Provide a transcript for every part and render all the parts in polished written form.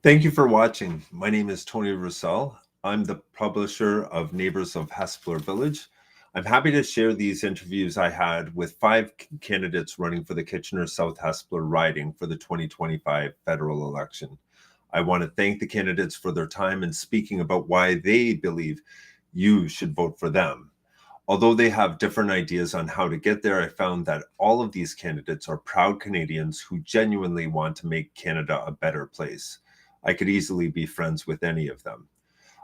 Thank you for watching. My name is Tony Russell. I'm the publisher of Neighbors of Hespeler Village. I'm happy to share these interviews I had with 5 candidates running for the Kitchener South Hespeler riding for the 2025 federal election. I want to thank the candidates for their time and speaking about why they believe you should vote for them. Although they have different ideas on how to get there, I found that all of these candidates are proud Canadians who genuinely want to make Canada a better place. I could easily be friends with any of them.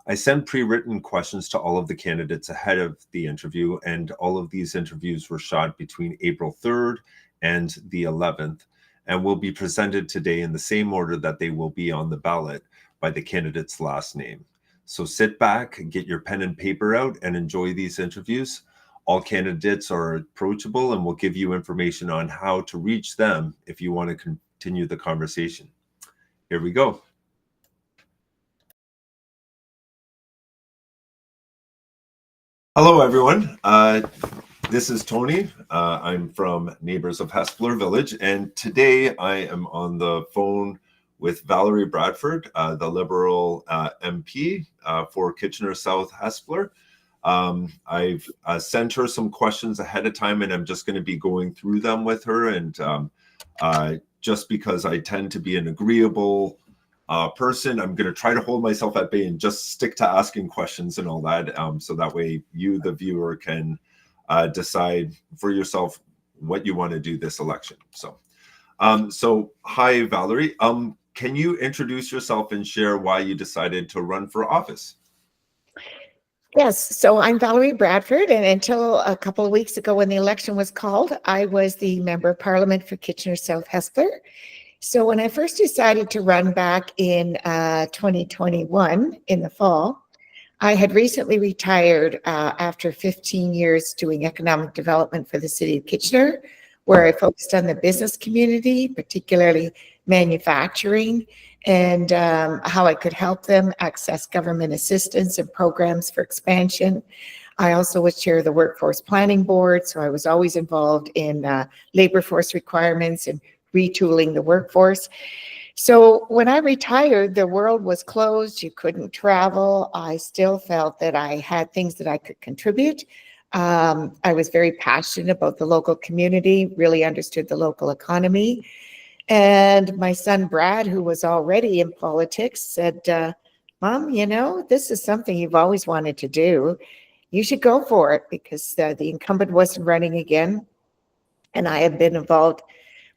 I sent pre-written questions to all of the candidates ahead of the interview, and all of these interviews were shot between April 3rd and the 11th, and will be presented today in the same order that they will be on the ballot by the candidate's last name. So sit back, get your pen and paper out, and enjoy these interviews. All candidates are approachable and will give you information on how to reach them if you want to continue the conversation. Here we go. Hello, everyone. This is Tony. I'm from Neighbors of Hespeler Village, and today I am on the phone with Valerie Bradford, the Liberal MP for Kitchener South Hespeler. I've sent her some questions ahead of time, and I'm just going to be going through them with her. And just because I tend to be an agreeable person, I'm going to try to hold myself at bay and just stick to asking questions and all that, so that way you, the viewer, can decide for yourself what you want to do this election. So hi, Valerie. Can you introduce yourself and share why you decided to run for office? Yes, so I'm Valerie Bradford, and until a couple of weeks ago when the election was called, I was the Member of Parliament for Kitchener South Hespeler. So when I first decided to run back in 2021 in the fall, I had recently retired after 15 years doing economic development for the city of Kitchener, where I focused on the business community, particularly manufacturing, and how I could help them access government assistance and programs for expansion. I also was chair of the Workforce Planning Board, so I was always involved in labor force requirements and retooling the workforce. So when I retired, the world was closed. You couldn't travel. I still felt that I had things that I could contribute. I was very passionate about the local community, really understood the local economy. And my son, Brad, who was already in politics, said, Mom, you know, this is something you've always wanted to do. You should go for it, because the incumbent wasn't running again. And I had been involved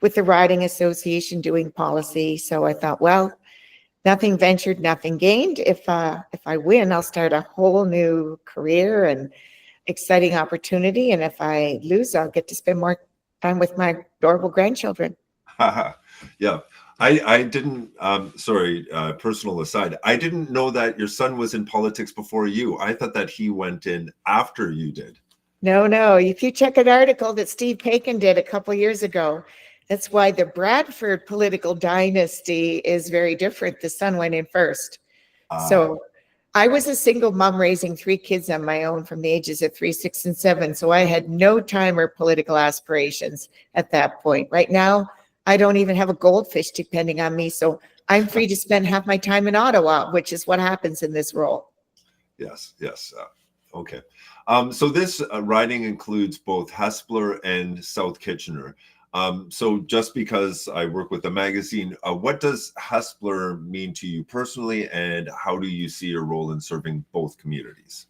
with the Riding Association doing policy. So I thought, well, nothing ventured, nothing gained. If I win, I'll start a whole new career and exciting opportunity. And if I lose, I'll get to spend more time with my adorable grandchildren. Yeah, I didn't, personal aside, I didn't know that your son was in politics before you. I thought that he went in after you did. No. If you check an article that Steve Paikin did a couple of years ago, that's why the Bradford political dynasty is very different. The son went in first. So I was a single mom raising 3 kids on my own from the ages of 3, 6, and 7. So I had no time or political aspirations at that point. Right now, I don't even have a goldfish depending on me. So I'm free to spend half my time in Ottawa, which is what happens in this role. Yes. Okay. So this riding includes both Hespeler and South Kitchener. So just because I work with the magazine, what does Hespeler mean to you personally, and how do you see your role in serving both communities?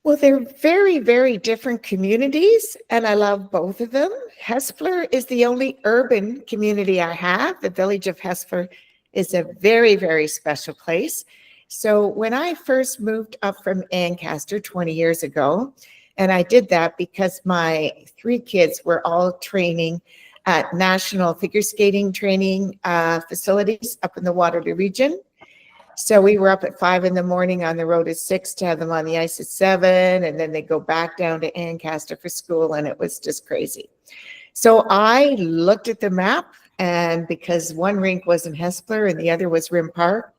Well, they're very, very different communities, and I love both of them. Hespeler is the only urban community I have. The village of Hespeler is a very, very special place. So when I first moved up from Ancaster 20 years ago, and I did that because my 3 kids were all training at national figure skating training facilities up in the Waterloo region. So we were up at 5 in the morning on the road at 6 to have them on the ice at 7. And then they go back down to Ancaster for school. And it was just crazy. So I looked at the map, and because one rink was in Hespeler and the other was Rim Park,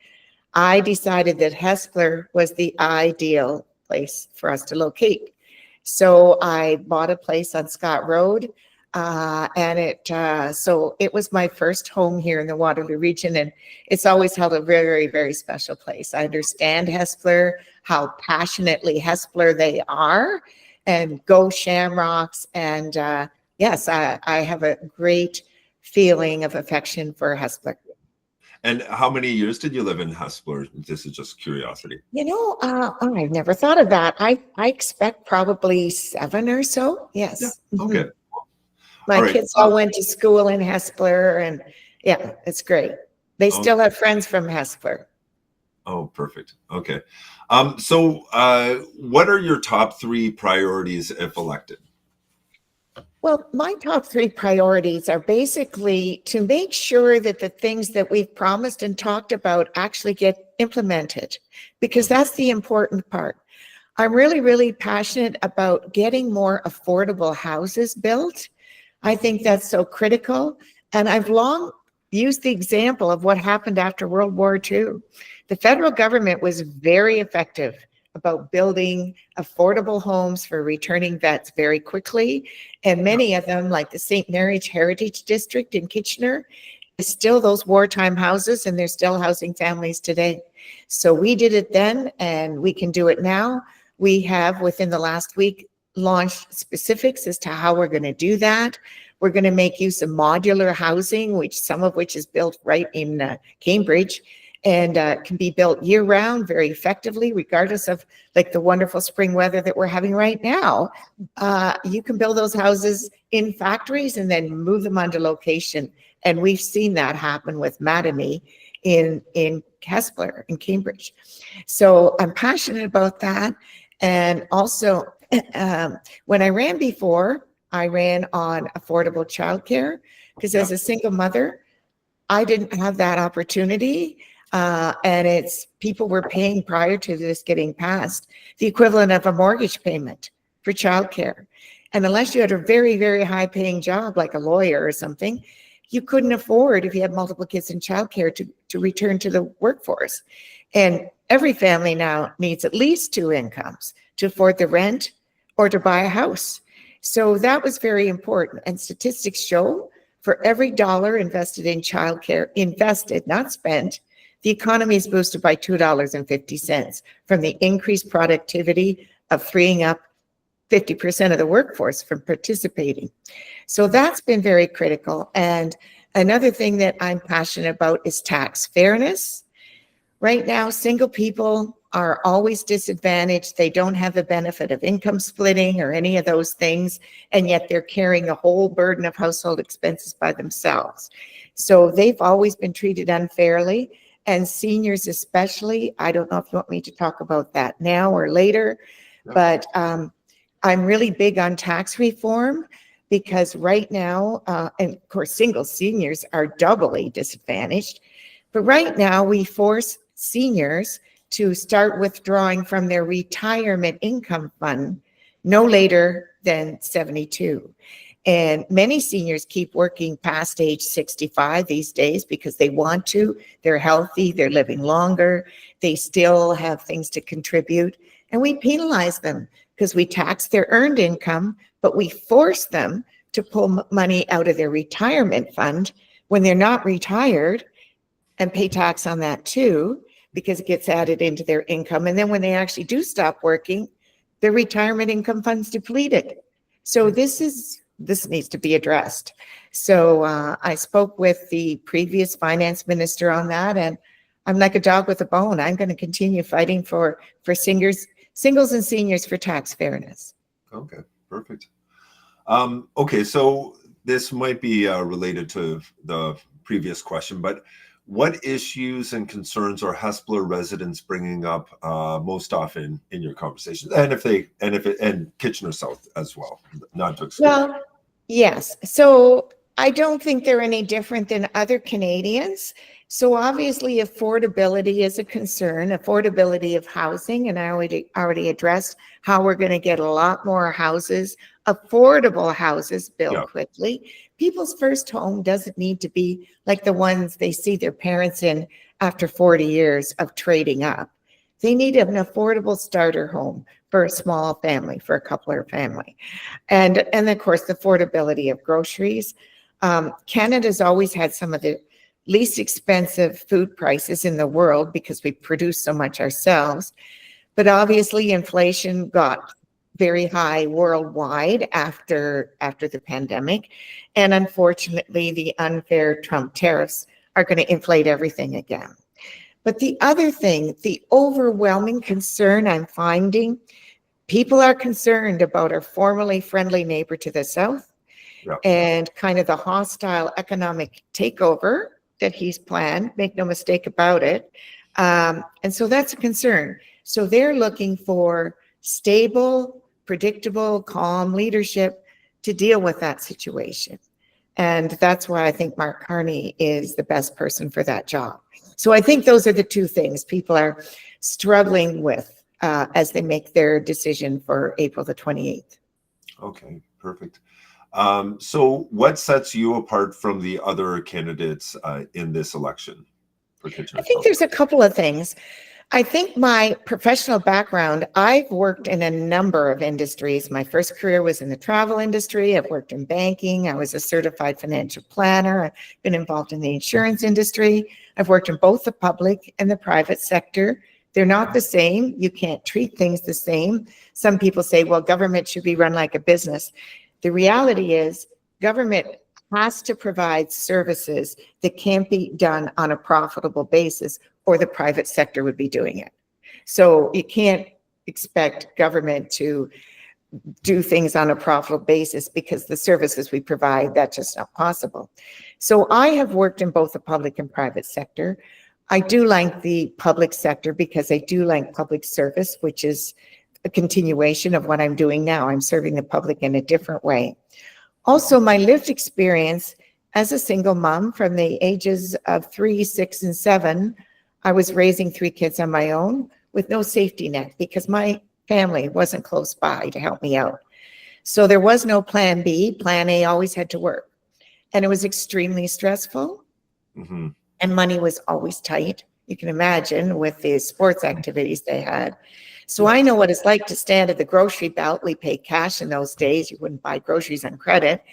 I decided that Hespeler was the ideal place for us to locate. So I bought a place on Scott Road. So it was my first home here in the Waterloo region, and it's always held a very, very special place. I understand Hespeler, how passionately Hespeler they are, and go Shamrocks. And yes, I have a great feeling of affection for Hespeler. And how many years did you live in Hespeler? This is just curiosity. I've never thought of that. I expect probably 7 or so. Yes. Yeah. Okay. My kids all went to school in Hespeler, and yeah, it's great. They still have friends from Hespeler. Oh, perfect. Okay. So what are your top 3 priorities if elected? Well, my top 3 priorities are basically to make sure that the things that we've promised and talked about actually get implemented, because that's the important part. I'm really, really passionate about getting more affordable houses built. I think that's so critical. And I've long used the example of what happened after World War II. The federal government was very effective about building affordable homes for returning vets very quickly. And many of them, like the St. Mary's Heritage District in Kitchener, is still those wartime houses, and they're still housing families today. So we did it then, and we can do it now. We have, within the last week, launched specifics as to how we're going to do that. We're going to make use of modular housing, some of which is built right in Cambridge, and can be built year round very effectively, regardless of like the wonderful spring weather that we're having right now. You can build those houses in factories and then move them onto location. And we've seen that happen with Mattamy in Hespeler in Cambridge. So I'm passionate about that. And also, when I ran before, I ran on affordable childcare, because as a single mother, I didn't have that opportunity. And people were paying prior to this getting passed the equivalent of a mortgage payment for childcare. And unless you had a very, very high paying job, like a lawyer or something, you couldn't afford, if you had multiple kids in childcare, to return to the workforce. And every family now needs at least 2 incomes to afford the rent or to buy a house. So that was very important. And statistics show for every dollar invested in childcare, invested, not spent, the economy is boosted by $2.50 from the increased productivity of freeing up 50% of the workforce from participating. So that's been very critical. And another thing that I'm passionate about is tax fairness. Right now, single people are always disadvantaged. They don't have the benefit of income splitting or any of those things, and yet they're carrying the whole burden of household expenses by themselves. So they've always been treated unfairly. And seniors especially. I don't know if you want me to talk about that now or later, but I'm really big on tax reform, because right now, and of course, single seniors are doubly disadvantaged. But right now, we force seniors to start withdrawing from their retirement income fund no later than 72. And many seniors keep working past age 65 these days because they want to. They're healthy, they're living longer, they still have things to contribute. And we penalize them because we tax their earned income, but we force them to pull money out of their retirement fund when they're not retired and pay tax on that too, because it gets added into their income. And then when they actually do stop working, their retirement income fund's depleted. So this needs to be addressed. So I spoke with the previous finance minister on that, and I'm like a dog with a bone. I'm going to continue fighting for singles and seniors for tax fairness. Okay, perfect. Okay, so this might be related to the previous question, but what issues and concerns are Hespeler residents bringing up most often in your conversations, and Kitchener South as well, not to exclude. Well, yes. So I don't think they're any different than other Canadians. So obviously affordability is a concern, affordability of housing. And I already addressed how we're going to get a lot more houses, affordable houses built quickly. People's first home doesn't need to be like the ones they see their parents in after 40 years of trading up. They need an affordable starter home for a small family, for a couple or family. And of course, the affordability of groceries. Canada's always had some of the least expensive food prices in the world because we produce so much ourselves. But obviously, inflation got very high worldwide after the pandemic. And unfortunately, the unfair Trump tariffs are going to inflate everything again. But the other thing, the overwhelming concern I'm finding, people are concerned about our formerly friendly neighbor to the south and kind of the hostile economic takeover that he's planned. Make no mistake about it. And so that's a concern. So they're looking for stable, predictable, calm leadership to deal with that situation. And that's why I think Mark Carney is the best person for that job. So I think those are the two things people are struggling with as they make their decision for April the 28th. Okay, perfect. So what sets you apart from the other candidates in this election for Kitchener? I think there's a couple of things. I think my professional background, I've worked in a number of industries. My first career was in the travel industry. I've worked in banking. I was a certified financial planner. I've been involved in the insurance industry. I've worked in both the public and the private sector. They're not the same. You can't treat things the same. Some people say, well, government should be run like a business. The reality is government has to provide services that can't be done on a profitable basis, or the private sector would be doing it. So you can't expect government to do things on a profitable basis because the services we provide, that's just not possible. So I have worked in both the public and private sector. I do like the public sector because I do like public service, which is a continuation of what I'm doing now. I'm serving the public in a different way. Also, my lived experience as a single mom from the ages of 3, 6, and 7, I was raising 3 kids on my own with no safety net because my family wasn't close by to help me out. So there was no plan B. Plan A always had to work. And it was extremely stressful. Mm-hmm. And money was always tight. You can imagine with the sports activities they had. So I know what it's like to stand at the grocery belt. We paid cash in those days. You wouldn't buy groceries on credit.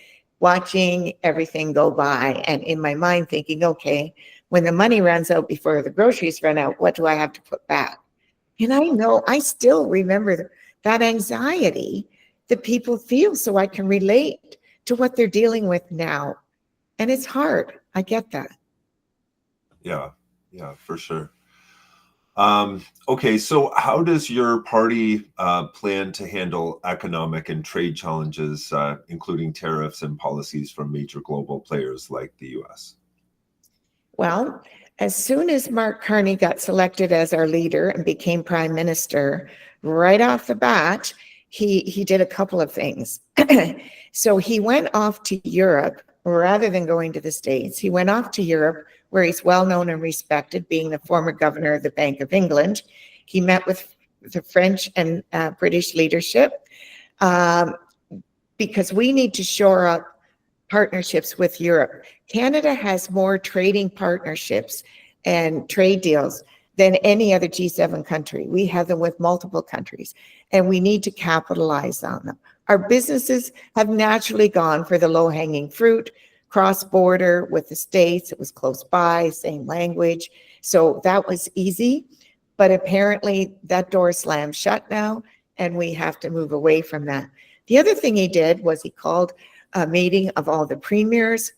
Watching everything go by and in my mind thinking, okay, when the money runs out before the groceries run out, what do I have to put back? And I know I still remember that anxiety that people feel, so I can relate to what they're dealing with now. And it's hard. I get that. Yeah, for sure. Okay, so how does your party plan to handle economic and trade challenges, including tariffs and policies from major global players like the U.S.? Well, as soon as Mark Carney got selected as our leader and became prime minister, right off the bat, he did a couple of things. So he went off to Europe rather than going to the States. He went off to Europe, where he's well known and respected, being the former governor of the Bank of England. He met with the French and British leadership because we need to shore up partnerships with Europe. Canada has more trading partnerships and trade deals than any other G7 country. We have them with multiple countries, and we need to capitalize on them. Our businesses have naturally gone for the low-hanging fruit, cross-border with the States. It was close by, same language. So that was easy, but apparently that door slammed shut now, and we have to move away from that. The other thing he did was he called a meeting of all the premiers.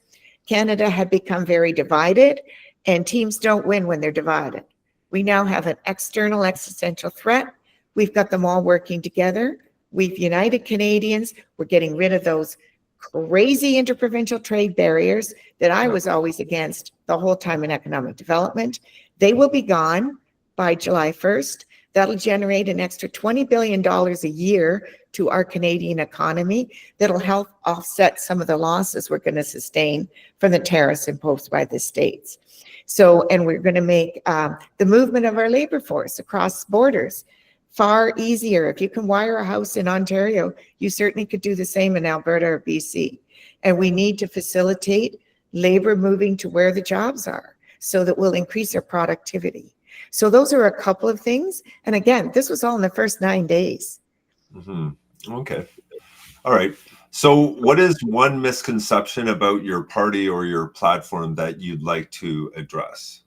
Canada had become very divided, and teams don't win when they're divided. We now have an external existential threat. We've got them all working together. We've united Canadians. We're getting rid of those crazy interprovincial trade barriers that I was always against the whole time in economic development. They will be gone by July 1st. That'll generate an extra $20 billion a year to our Canadian economy. That'll help offset some of the losses we're going to sustain from the tariffs imposed by the states. So, and we're going to make the movement of our labor force across borders far easier. If you can wire a house in Ontario, you certainly could do the same in Alberta or BC. And we need to facilitate labor moving to where the jobs are so that we'll increase our productivity. So those are a couple of things. And again, this was all in the first 9 days. Okay. All right. So what is one misconception about your party or your platform that you'd like to address?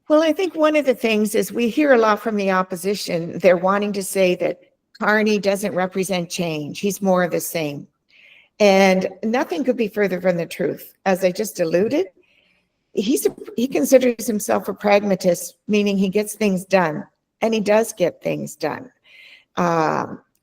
Well, I think one of the things is we hear a lot from the opposition. They're wanting to say that Carney doesn't represent change. He's more of the same. And nothing could be further from the truth. As I just alluded, he considers himself a pragmatist, meaning he gets things done, and he does get things done.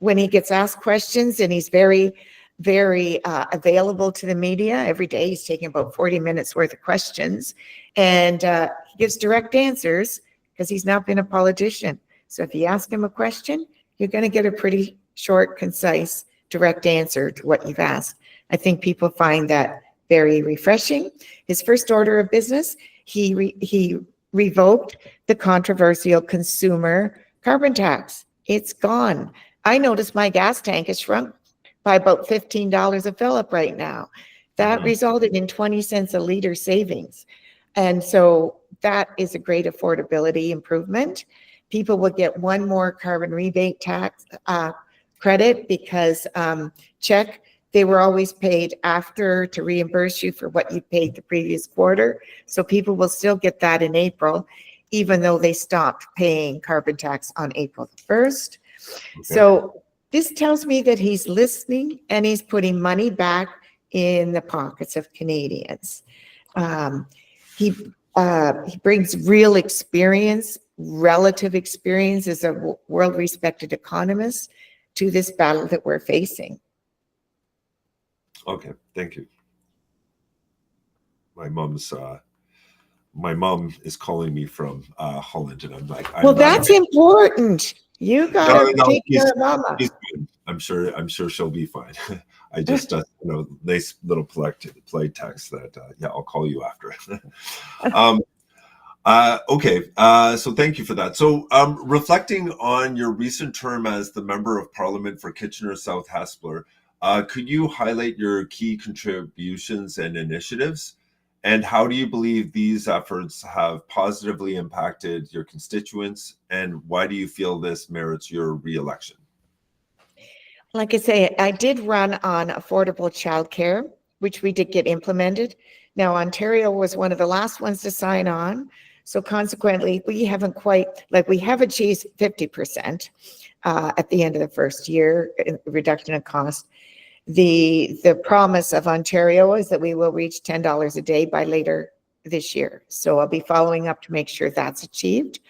When he gets asked questions, and he's very, very available to the media every day. He's taking about 40 minutes worth of questions, and he gives direct answers because he's not been a politician. So if you ask him a question, you're going to get a pretty short, concise, direct answer to what you've asked. I think people find that very refreshing. His first order of business, he revoked the controversial consumer carbon tax. It's gone. I noticed my gas tank has shrunk by about $15 a fill-up right now. That resulted in 20 cents a liter savings. And so that is a great affordability improvement. People will get one more carbon rebate tax credit because check, they were always paid after to reimburse you for what you paid the previous quarter. So people will still get that in April, even though they stopped paying carbon tax on April 1st. Okay. So this tells me that he's listening and he's putting money back in the pockets of Canadians. He brings real experience, relative experience as a world-respected economist to this battle that we're facing. Okay, thank you. My mom is calling me from Holland, and I'm like, well, that's important. You gotta take care of mama. I'm sure she'll be fine. I just nice little play text that yeah, I'll call you after. Okay, so thank you for that. So reflecting on your recent term as the Member of Parliament for Kitchener South Hespeler, could you highlight your key contributions and initiatives? And how do you believe these efforts have positively impacted your constituents? And why do you feel this merits your re-election? Like I say, I did run on affordable childcare, which we did get implemented. Now, Ontario was one of the last ones to sign on. So consequently, we haven't quite, we have achieved 50% at the end of the first year, reduction in cost. The promise of Ontario is that we will reach $10 a day by later this year. So I'll be following up to make sure that's achieved.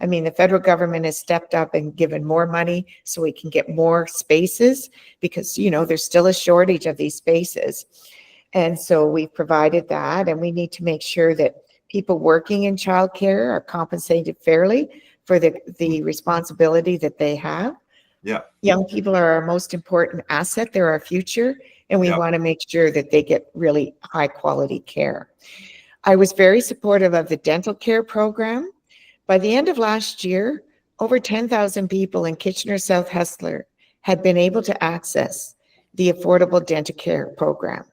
I mean, the federal government has stepped up and given more money so we can get more spaces because, there's still a shortage of these spaces. And so we've provided that, and we need to make sure that people working in childcare are compensated fairly for the responsibility that they have. Yeah. Young people are our most important asset. They're our future, and we want to make sure that they get really high quality care. I was very supportive of the dental care program. By the end of last year, over 10,000 people in Kitchener South Hespeler had been able to access the affordable dental care program.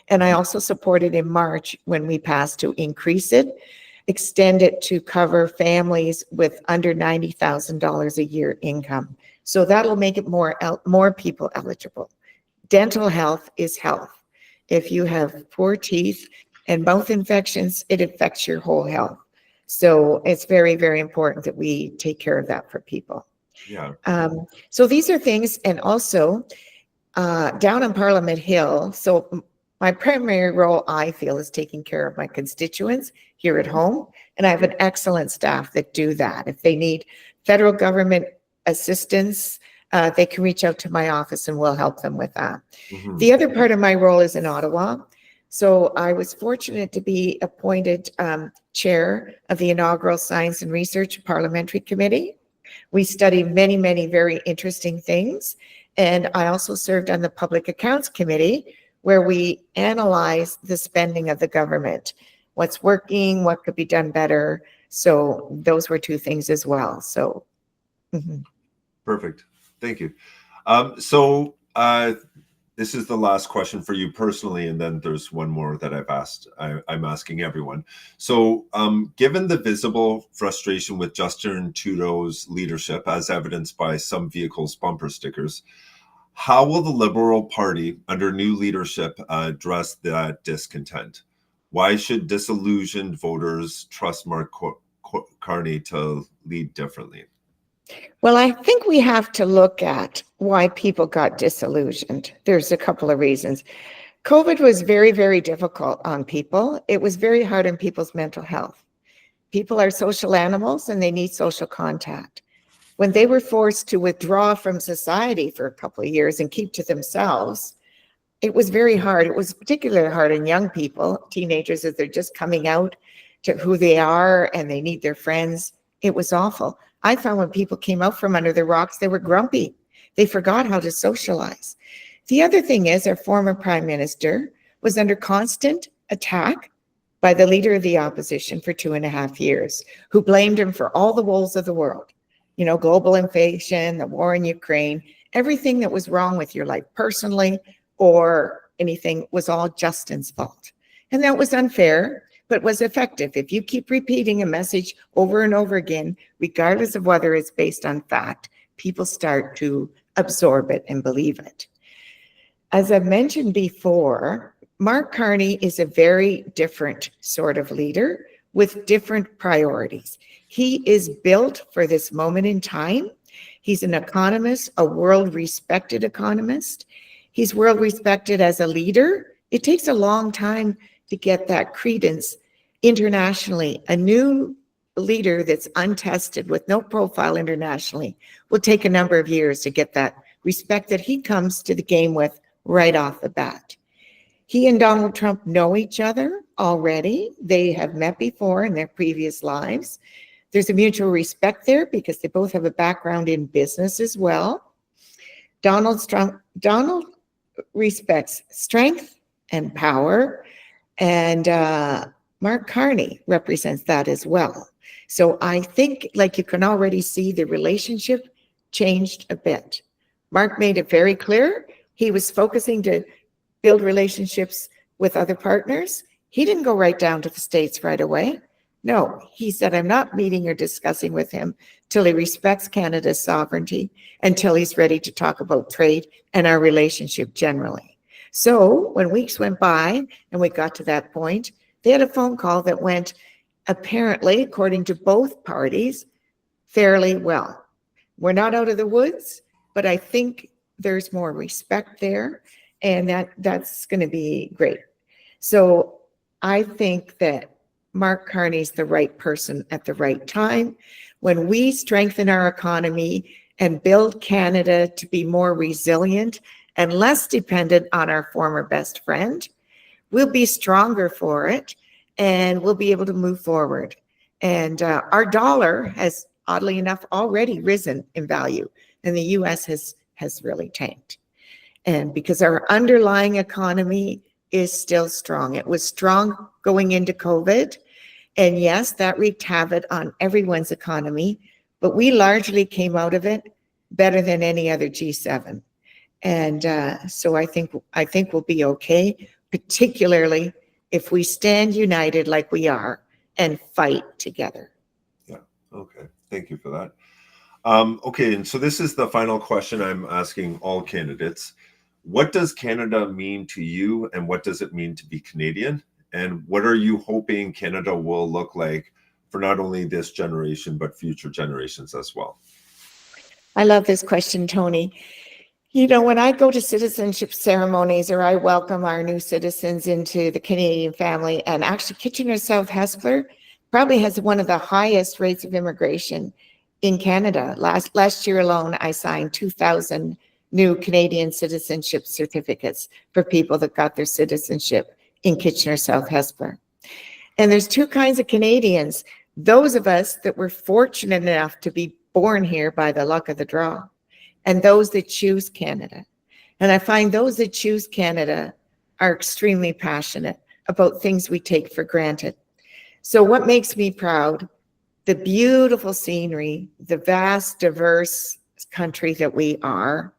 And I also supported in March when we passed to increase it, extend it to cover families with under $90,000 a year income. So that'll make it more people eligible. Dental health is health. If you have poor teeth and mouth infections, it affects your whole health. So it's very, very important that we take care of that for people. Yeah. So these are things, and also down on Parliament Hill. So my primary role, I feel, is taking care of my constituents here at home, and I have an excellent staff that do that. If they need federal government assistance, they can reach out to my office and we'll help them with that. Mm-hmm. The other part of my role is in Ottawa. So I was fortunate to be appointed chair of the inaugural Science and Research Parliamentary Committee. We study many, many very interesting things. And I also served on the Public Accounts Committee, where we analyze the spending of the government, what's working, what could be done better. So those were two things as well. So. Mm-hmm. Perfect. Thank you. this is the last question for you personally, and then there's one more that I'm asking everyone. So given the visible frustration with Justin Trudeau's leadership, as evidenced by some vehicles' bumper stickers, how will the Liberal Party under new leadership address that discontent? Why should disillusioned voters trust Mark Carney to lead differently? Well, I think we have to look at why people got disillusioned. There's a couple of reasons. COVID was very, very difficult on people. It was very hard on people's mental health. People are social animals and they need social contact. When they were forced to withdraw from society for a couple of years and keep to themselves, it was very hard. It was particularly hard on young people, teenagers, as they're just coming out to who they are and they need their friends. It was awful. I found when people came out from under the rocks, they were grumpy. They forgot how to socialize. The other thing is our former prime minister was under constant attack by the leader of the opposition for 2.5 years, who blamed him for all the woes of the world. You know, global inflation, the war in Ukraine, everything that was wrong with your life personally or anything was all Justin's fault. And that was unfair, but was effective. If you keep repeating a message over and over again, regardless of whether it's based on fact, people start to absorb it and believe it. As I've mentioned before, Mark Carney is a very different sort of leader with different priorities. He is built for this moment in time. He's an economist, a world-respected economist. He's world-respected as a leader. It takes a long time to get that credence internationally. A new leader that's untested with no profile internationally will take a number of years to get that respect that he comes to the game with right off the bat. He and Donald Trump know each other already. They have met before in their previous lives. There's a mutual respect there because they both have a background in business as well. Donald respects strength and power, and Mark Carney represents that as well. So I think, like, you can already see the relationship changed a bit. Mark made it very clear he was focusing to build relationships with other partners. He didn't go right down to the States right away. No, he said, I'm not meeting or discussing with him till he respects Canada's sovereignty, until he's ready to talk about trade and our relationship generally. So when weeks went by and we got to that point, they had a phone call that went, apparently, according to both parties, fairly well. We're not out of the woods, but I think there's more respect there, and that's going to be great. So I think that Mark Carney's the right person at the right time. When we strengthen our economy and build Canada to be more resilient and less dependent on our former best friend, we'll be stronger for it and we'll be able to move forward. And our dollar has, oddly enough, already risen in value, and the US has really tanked. And because our underlying economy is still strong. It was strong going into COVID. And yes, that wreaked havoc on everyone's economy, but we largely came out of it better than any other G7. And so I think we'll be okay, particularly if we stand united like we are and fight together. Yeah, okay. Thank you for that. Okay, and so this is the final question I'm asking all candidates. What does Canada mean to you, and what does it mean to be Canadian? And what are you hoping Canada will look like for not only this generation, but future generations as well? I love this question, Tony. You know, when I go to citizenship ceremonies or I welcome our new citizens into the Canadian family, and actually Kitchener South Hespeler probably has one of the highest rates of immigration in Canada. Last year alone, I signed 2,000 new Canadian citizenship certificates for people that got their citizenship in Kitchener South Hespeler. And there's two kinds of Canadians: those of us that were fortunate enough to be born here by the luck of the draw, and those that choose Canada. And I find those that choose Canada are extremely passionate about things we take for granted. So what makes me proud? The beautiful scenery, the vast, diverse country that we are,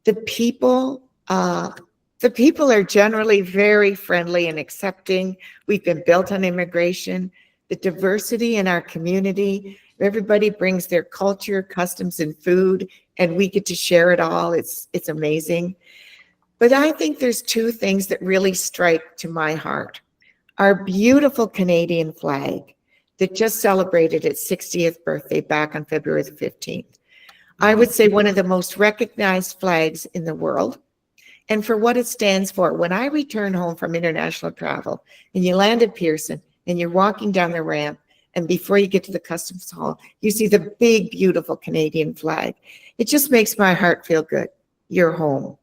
the people The people are generally very friendly and accepting. We've been built on immigration, the diversity in our community. Everybody brings their culture, customs, and food, and we get to share it all. It's amazing. But I think there's two things that really strike to my heart. Our beautiful Canadian flag that just celebrated its 60th birthday back on February the 15th. I would say one of the most recognized flags in the world. And for what it stands for. When I return home from international travel and you land at Pearson and you're walking down the ramp, and before you get to the customs hall, you see the big, beautiful Canadian flag. It just makes my heart feel good. You're home.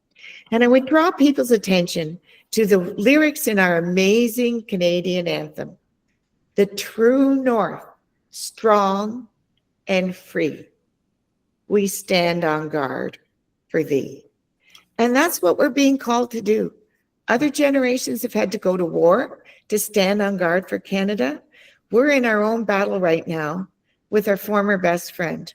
And I would draw people's attention to the lyrics in our amazing Canadian anthem. The true north, strong and free. We stand on guard for thee. And that's what we're being called to do. Other generations have had to go to war to stand on guard for Canada. We're in our own battle right now with our former best friend.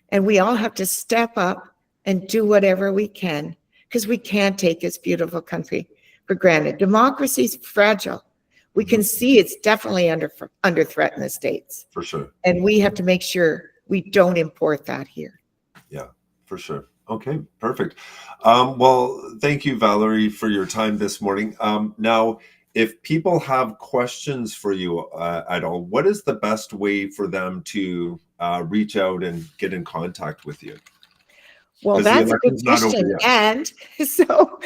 And we all have to step up and do whatever we can, because we can't take this beautiful country for granted. Democracy is fragile. We can see it's definitely under threat in the States. For sure. And we have to make sure we don't import that here. Yeah, for sure. Okay, perfect. Well, thank you, Valerie, for your time this morning. Now, if people have questions for you at all, what is the best way for them to reach out and get in contact with you? Well, that's a good question. And so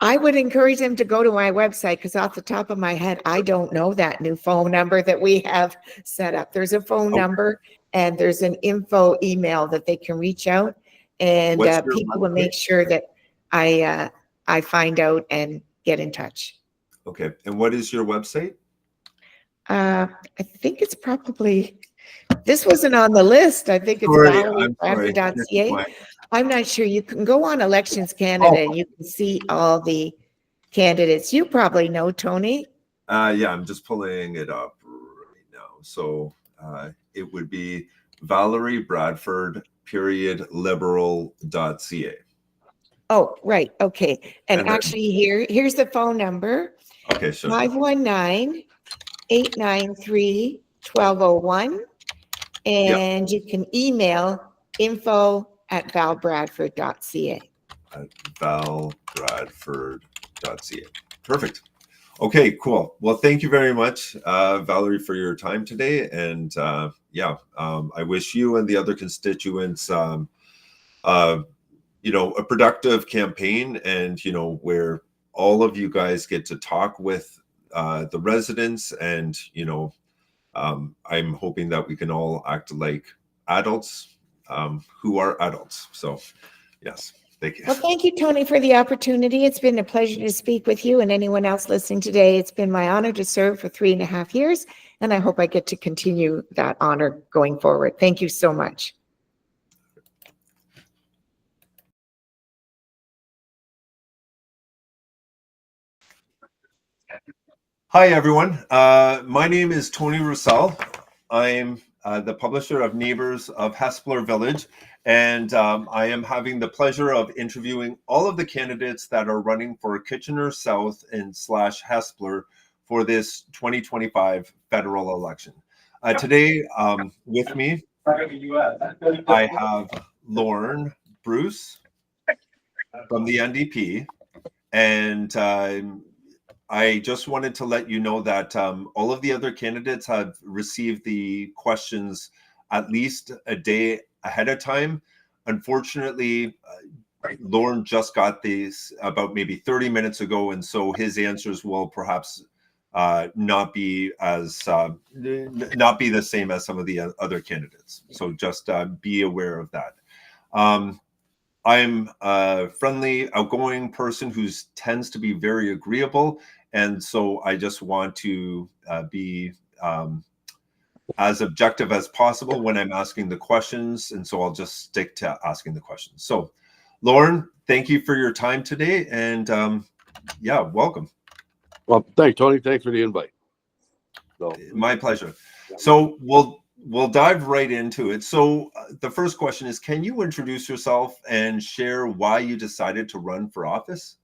I would encourage them to go to my website, because off the top of my head, I don't know that new phone number that we have set up. There's a phone number and there's an info email that they can reach out. And people will make sure that I find out and get in touch. Okay. And what is your website? I think it's probably, this wasn't on the list. I think it's Valerie.ca. I'm not sure. You can go on Elections Canada and you can see all the candidates. You probably know, Tony. Yeah, I'm just pulling it up right now. So it would be Valerie Bradford liberal.ca. Oh, right. Okay. And actually here's the phone number. Okay, sure. 519-893-1201. And you can email info@valbradford.ca. valbradford.ca. Perfect. Okay, cool. Well, thank you very much, Valerie, for your time today. And I wish you and the other constituents, a productive campaign, and, where all of you guys get to talk with the residents. And, I'm hoping that we can all act like adults who are adults. So, yes. Thank you. Well, thank you, Tony, for the opportunity. It's been a pleasure to speak with you and anyone else listening today. It's been my honor to serve for 3.5 years, and I hope I get to continue that honor going forward. Thank you so much. Hi, everyone. My name is Tony Russell. I'm the publisher of Neighbors of Hespeler Village, and I am having the pleasure of interviewing all of the candidates that are running for Kitchener South and /Hespeler for this 2025 federal election. Today, with me, I have Lorne Bruce from the NDP, and I just wanted to let you know that all of the other candidates have received the questions at least a day ahead of time. Unfortunately, Lorne just got these about maybe 30 minutes ago, and so his answers will perhaps not be the same as some of the other candidates. So just be aware of that. I'm a friendly, outgoing person who tends to be very agreeable. And so I just want to be as objective as possible when I'm asking the questions. And so I'll just stick to asking the questions. So, Lorne, thank you for your time today. And welcome. Well, thanks, Tony. Thanks for the invite. My pleasure. So we'll we'll dive right into it. So the first question is, can you introduce yourself and share why you decided to run for office?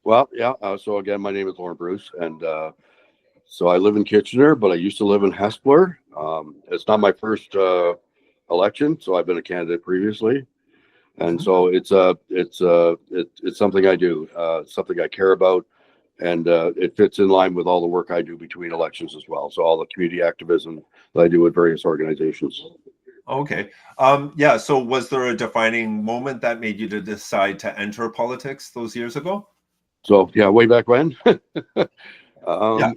Well, yeah. So again, my name is Lorne Bruce, and so I live in Kitchener, but I used to live in Hespeler. It's not my first election, so I've been a candidate previously, and Mhm. so it's something I do, something I care about, and it fits in line with all the work I do between elections as well. So all the community activism that I do with various organizations. Okay. Yeah. So was there a defining moment that made you to decide to enter politics those years ago? So yeah, way back when. Yeah. um,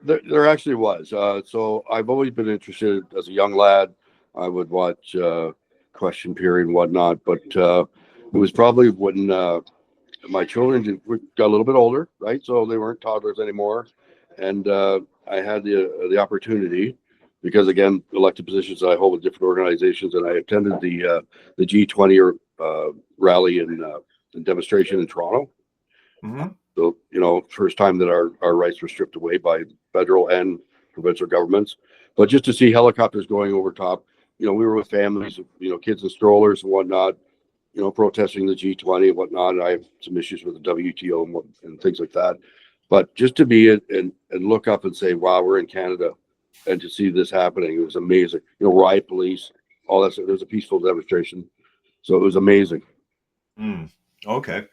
there actually was. So I've always been interested as a young lad. I would watch Question Period and whatnot, but it was probably when my children got a little bit older, right? So they weren't toddlers anymore, and I had the opportunity because again, elected positions that I hold with different organizations, and I attended the G20 rally and demonstration in Toronto. Hmm. So, first time that our rights were stripped away by federal and provincial governments. But just to see helicopters going over top, we were with families, kids in strollers and whatnot, protesting the G20 and whatnot. And I have some issues with the WTO and things like that. But just to be and look up and say, wow, we're in Canada, and to see this happening, it was amazing. Riot police, all that. There was a peaceful demonstration. So it was amazing. Mm. Okay.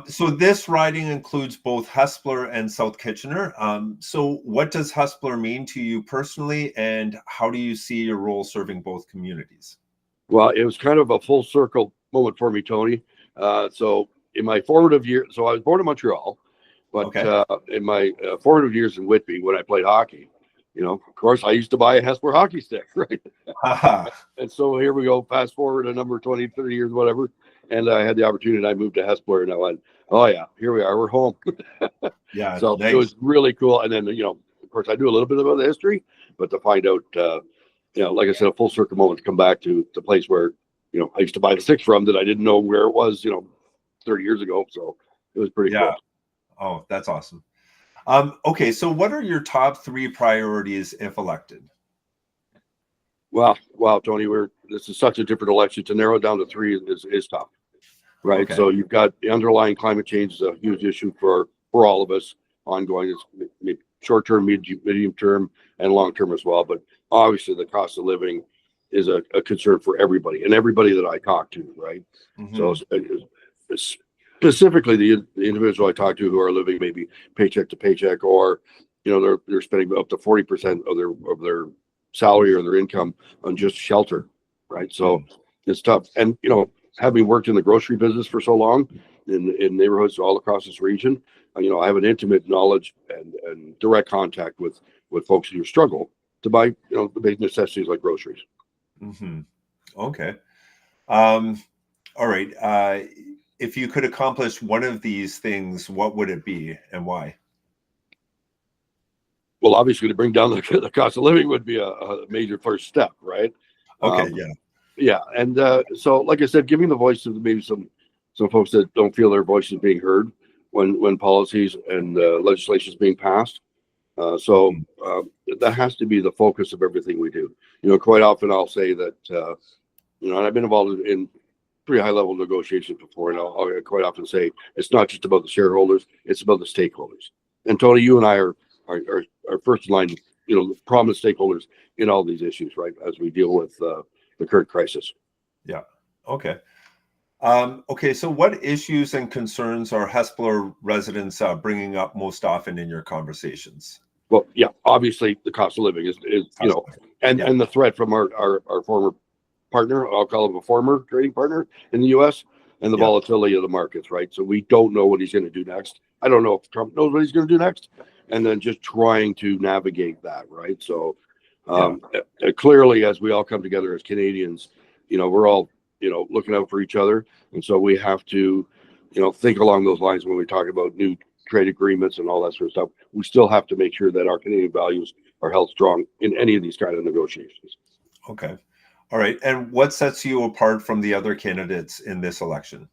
So this riding includes both Hespeler and South Kitchener. So what does Hespeler mean to you personally, and how do you see your role serving both communities? Well, it was kind of a full circle moment for me, Tony. So in my formative years, so I was born in Montreal, but Okay. in my formative years in Whitby, when I played hockey, of course, I used to buy a Hespeler hockey stick, right? Haha. And so here we go, fast forward a number 20, 30 years, whatever. And I had the opportunity, and I moved to Hespeler, and I went, oh, yeah, here we are, we're home. Yeah, So it nice. was really cool. And then, of course, I knew a little bit about the history, but to find out, like I said, a full circle moment to come back to the place where, I used to buy the sticks from that I didn't know where it was, 30 years ago. So it was pretty Yeah. cool. Oh, that's awesome. Okay, so what are your top three priorities if elected? Wow, Tony, this is such a different election. To narrow it down to three is tough, right? Okay. So you've got the underlying climate change is a huge issue for all of us, ongoing. It's short term, medium term, and long term as well. But obviously, the cost of living is a concern for everybody and everybody that I talk to, right? So Hmm. specifically, the individual I talk to who are living maybe paycheck to paycheck, or they're spending up to 40% of their salary or their income on just shelter, right? So it's tough. And having worked in the grocery business for so long in neighborhoods all across this region, I have an intimate knowledge and direct contact with folks who struggle to buy the basic necessities like groceries. Hmm. Okay. Um, all right. If you could accomplish one of these things, what would it be and why? Well, obviously, to bring down the cost of living would be a major first step, right? Okay. Um, Yeah. yeah, and so, like I said, giving the voice to maybe some folks that don't feel their voice is being heard when policies and legislation is being passed. So Mhm. that has to be the focus of everything we do. Quite often I'll say that and I've been involved in pretty high level negotiations before, and I'll quite often say it's not just about the shareholders; it's about the stakeholders. And Tony, you and I are first in line, prominent stakeholders in all these issues, right? As we deal with the current crisis. Yeah. Okay. Okay. So, what issues and concerns are Hespeler residents bringing up most often in your conversations? Well, yeah, obviously the cost of living is Hespeler. and Yeah. the threat from our former partner, I'll call him a former trading partner in the U.S., and the Yeah. volatility of the markets, right? So we don't know what he's going to do next. I don't know if Trump knows what he's going to do next, and then just trying to navigate that, right? So Yeah. clearly, as we all come together as Canadians, we're all looking out for each other, and so we have to think along those lines when we talk about new trade agreements and all that sort of stuff. We still have to make sure that our Canadian values are held strong in any of these kind of negotiations. Okay. All right. And what sets you apart from the other candidates in this election?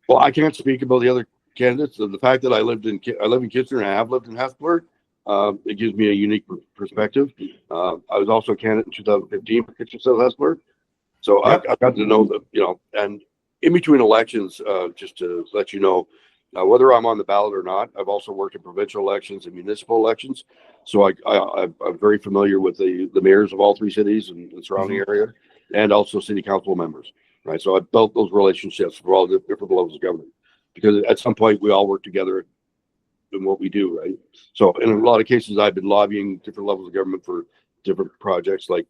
Well, I can't speak about the other candidates. The fact that I live in Kitchener and I have lived in Hespeler, It gives me a unique perspective. I was also a candidate in 2015 for Kitchener South Hespeler. So Yep. I've got to know that, and in between elections, just to let you know, whether I'm on the ballot or not, I've also worked in provincial elections and municipal elections. So I'm very familiar with the mayors of all three cities and the surrounding area, and also city council members, right? So I've built those relationships for all the different levels of government, because at some point we all work together in what we do, right? So in a lot of cases, I've been lobbying different levels of government for different projects, like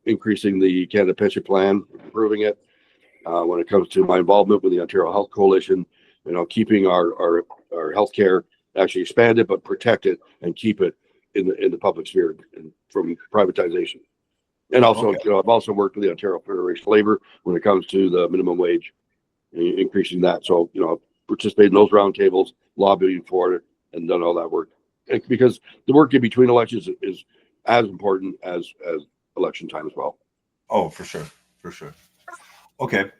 increasing the Canada Pension Plan, improving it. When it comes to my involvement with the Ontario Health Coalition, keeping our healthcare actually expanded, but protect it and keep it in the public sphere and from privatization. And also, I've also worked with the Ontario Federation of Labor when it comes to the minimum wage, increasing that. So, I've participated in those roundtables, lobbying for it, and done all that work. Because the work in between elections is as important as election time as well. Oh, for sure. For sure. Okay.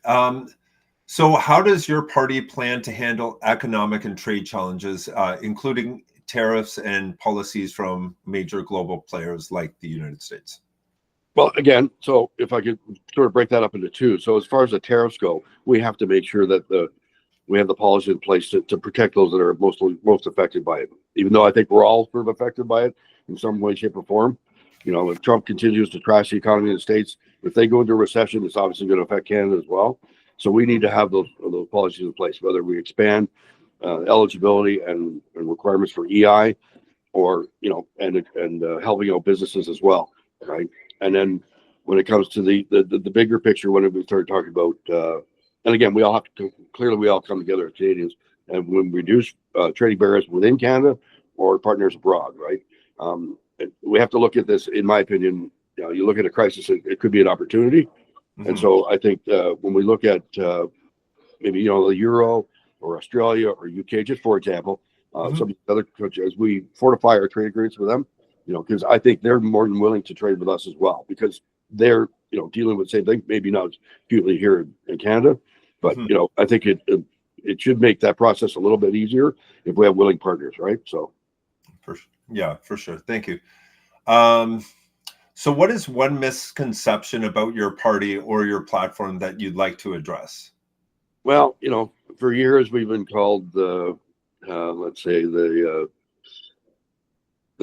So how does your party plan to handle economic and trade challenges, including tariffs and policies from major global players like the United States? Well, again, so if I could sort of break that up into two. So as far as the tariffs go, we have to make sure that we have the policy in place to protect those that are most affected by it. Even though I think we're all sort of affected by it in some way, shape, or form. If Trump continues to trash the economy in the States, if they go into a recession, it's obviously going to affect Canada as well. So we need to have those policies in place, whether we expand eligibility and requirements for EI, or and helping out businesses as well, right? And then when it comes to the bigger picture, when we start talking about, and again, we all have to clearly we all come together as Canadians, and when we reduce trading barriers within Canada or partners abroad, right? We have to look at this, in my opinion. You look at a crisis, it could be an opportunity. And so I think when we look at maybe the Euro or Australia or UK, just for example, some other countries, we fortify our trade agreements with them, because I think they're more than willing to trade with us as well, because they're dealing with the same thing, maybe not acutely here in Canada, but I think it should make that process a little bit easier if we have willing partners, right? So. For sure. Thank you. So what is one misconception about your party or your platform that you'd like to address? Well, for years we've been called let's say the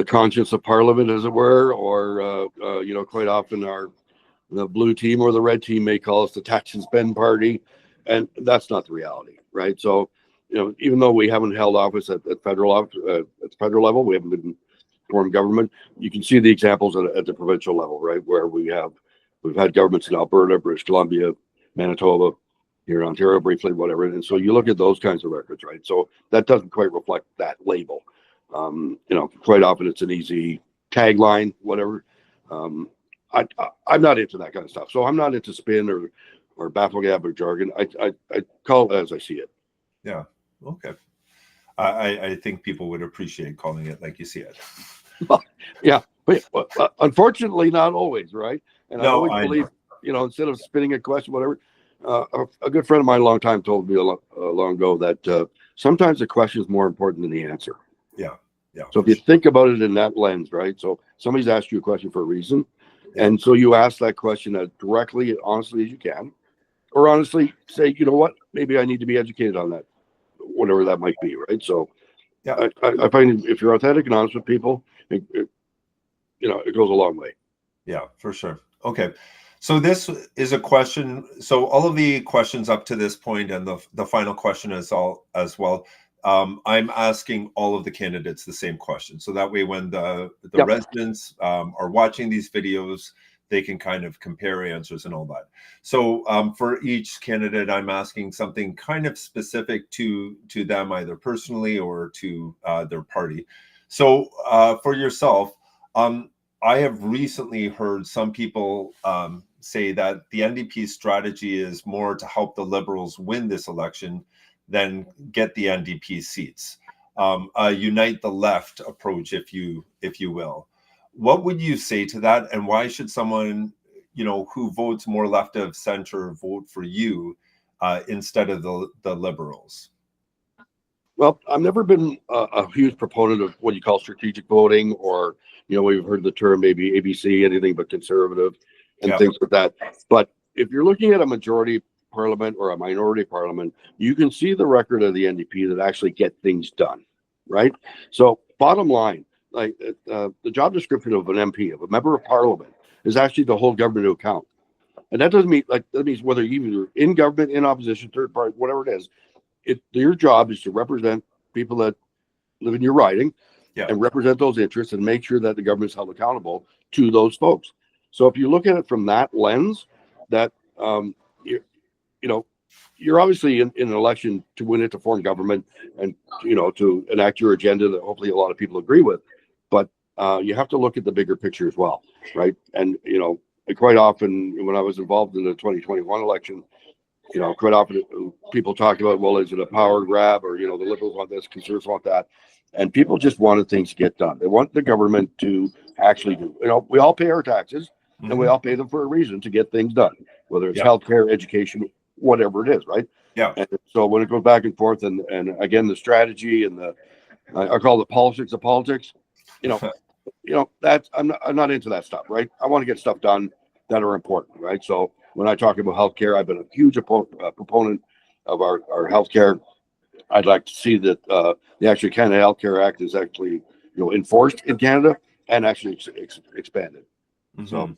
conscience of Parliament, as it were, or quite often the blue team or the red team may call us the tax and spend party, and that's not the reality, right? So, even though we haven't held office at federal level, we haven't been formed government. You can see the examples at the provincial level, right, where we've had governments in Alberta, British Columbia, Manitoba, here in Ontario briefly, whatever. And so you look at those kinds of records, right? So that doesn't quite reflect that label. Quite often it's an easy tagline, whatever. I'm not into that kind of stuff. So I'm not into spin or bafflegab or jargon. I call it as I see it. Yeah. Okay. I think people would appreciate calling it like you see it. Well, yeah, but unfortunately, not always, right? And I always believe, instead of spinning a question, whatever. A good friend of mine a long time told me long ago that sometimes the question is more important than the answer. Yeah. So if you think about it in that lens, right? So somebody's asked you a question for a reason, and so you ask that question as directly and honestly as you can, or honestly say, you know what, maybe I need to be educated on that, whatever that might be, right? So yeah, I find if you're authentic and honest with people, it goes a long way. Yeah, for sure. Okay. So this is a question. So all of the questions up to this point and the final question is all as well. I'm asking all of the candidates the same question. So that way when the residents are watching these videos, they can kind of compare answers and all that. So for each candidate, I'm asking something kind of specific to them, either personally or to their party. So for yourself, I have recently heard some people say that the NDP's strategy is more to help the Liberals win this election than get the NDP seats. A unite the left approach, if you will. What would you say to that? And why should someone, who votes more left of center vote for you instead of the Liberals? Well, I've never been a huge proponent of what you call strategic voting, or, we've heard the term maybe ABC, anything but conservative, and Yeah. things like that. But if you're looking at a majority parliament or a minority parliament, you can see the record of the NDP that actually get things done, right? So bottom line, like the job description of an MP, of a member of parliament, is actually to hold government to account. And that doesn't mean, that means whether you're in government, in opposition, third party, whatever it is, your job is to represent people that live in your riding, Yeah. and represent those interests and make sure that the government's held accountable to those folks. So if you look at it from that lens, that you're obviously in an election to win it, to form government, and to enact your agenda that hopefully a lot of people agree with. But you have to look at the bigger picture as well, right? And quite often when I was involved in the 2021 election, quite often people talk about, well, is it a power grab, or the Liberals want this, Conservatives want that, and people just wanted things to get done. They want the government to actually do. We all pay our taxes, and we all pay them for a reason, to get things done, whether it's healthcare, education, whatever it is, right? Yeah. And so when it goes back and forth, and again, the strategy and I call it politics of politics, that's I'm not into that stuff, right? I want to get stuff done that are important, right? So when I talk about healthcare, I've been a huge proponent of our healthcare. I'd like to see that the actual Canada Healthcare Act is actually enforced in Canada and actually expanded. So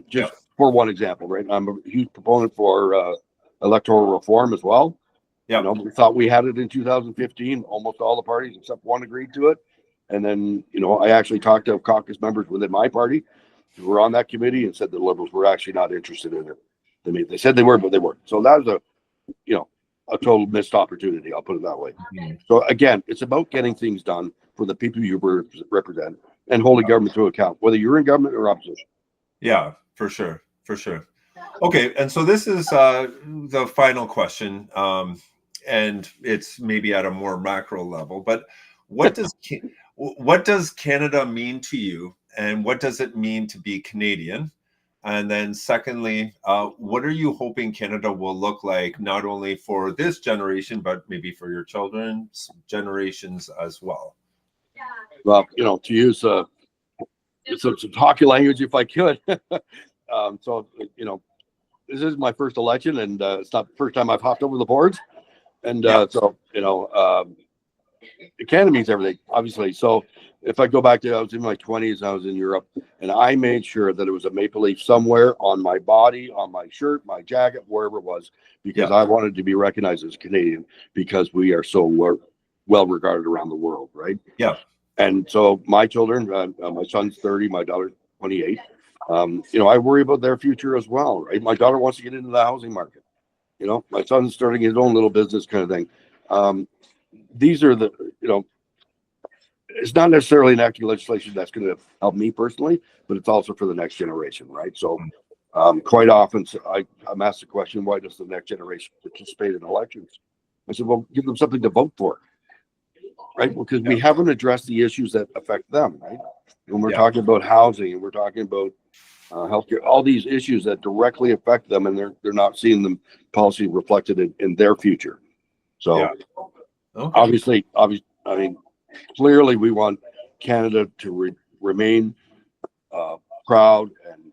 just for one example, right? I'm a huge proponent for electoral reform as well. Yeah. We thought we had it in 2015. Almost all the parties except one agreed to it. And then, I actually talked to caucus members within my party who were on that committee and said the Liberals were actually not interested in it. I mean, they said they were, but they weren't. So that was a total missed opportunity. I'll put it that way. So again, it's about getting things done for the people you represent and holding government to account, whether you're in government or opposition. Yeah, for sure. Okay, and so this is the final question, and it's maybe at a more macro level, but what does Canada mean to you, and what does it mean to be Canadian? And then secondly, what are you hoping Canada will look like, not only for this generation, but maybe for your children's generations as well? Well, to use some hockey language, if I could. So, this is my first election, and it's not the first time I've hopped over the boards. And so, Canada means everything, obviously. So if I go back to, I was in my 20s, I was in Europe, and I made sure that it was a maple leaf somewhere on my body, on my shirt, my jacket, wherever it was, because I wanted to be recognized as Canadian, because we are so well regarded around the world, right? Yeah. And so my children, my son's 30, my daughter's 28. I worry about their future as well, right? My daughter wants to get into the housing market. My son's starting his own little business kind of thing. These are the, it's not necessarily enacting legislation that's going to help me personally, but it's also for the next generation, right? So quite often I'm asked the question, why does the next generation participate in elections? I said, well, give them something to vote for, right? Because we haven't addressed the issues that affect them, right? When we're talking about housing, and we're talking about healthcare, all these issues that directly affect them, and they're not seeing the policy reflected in their future. So obviously, I mean, clearly we want Canada to remain proud, and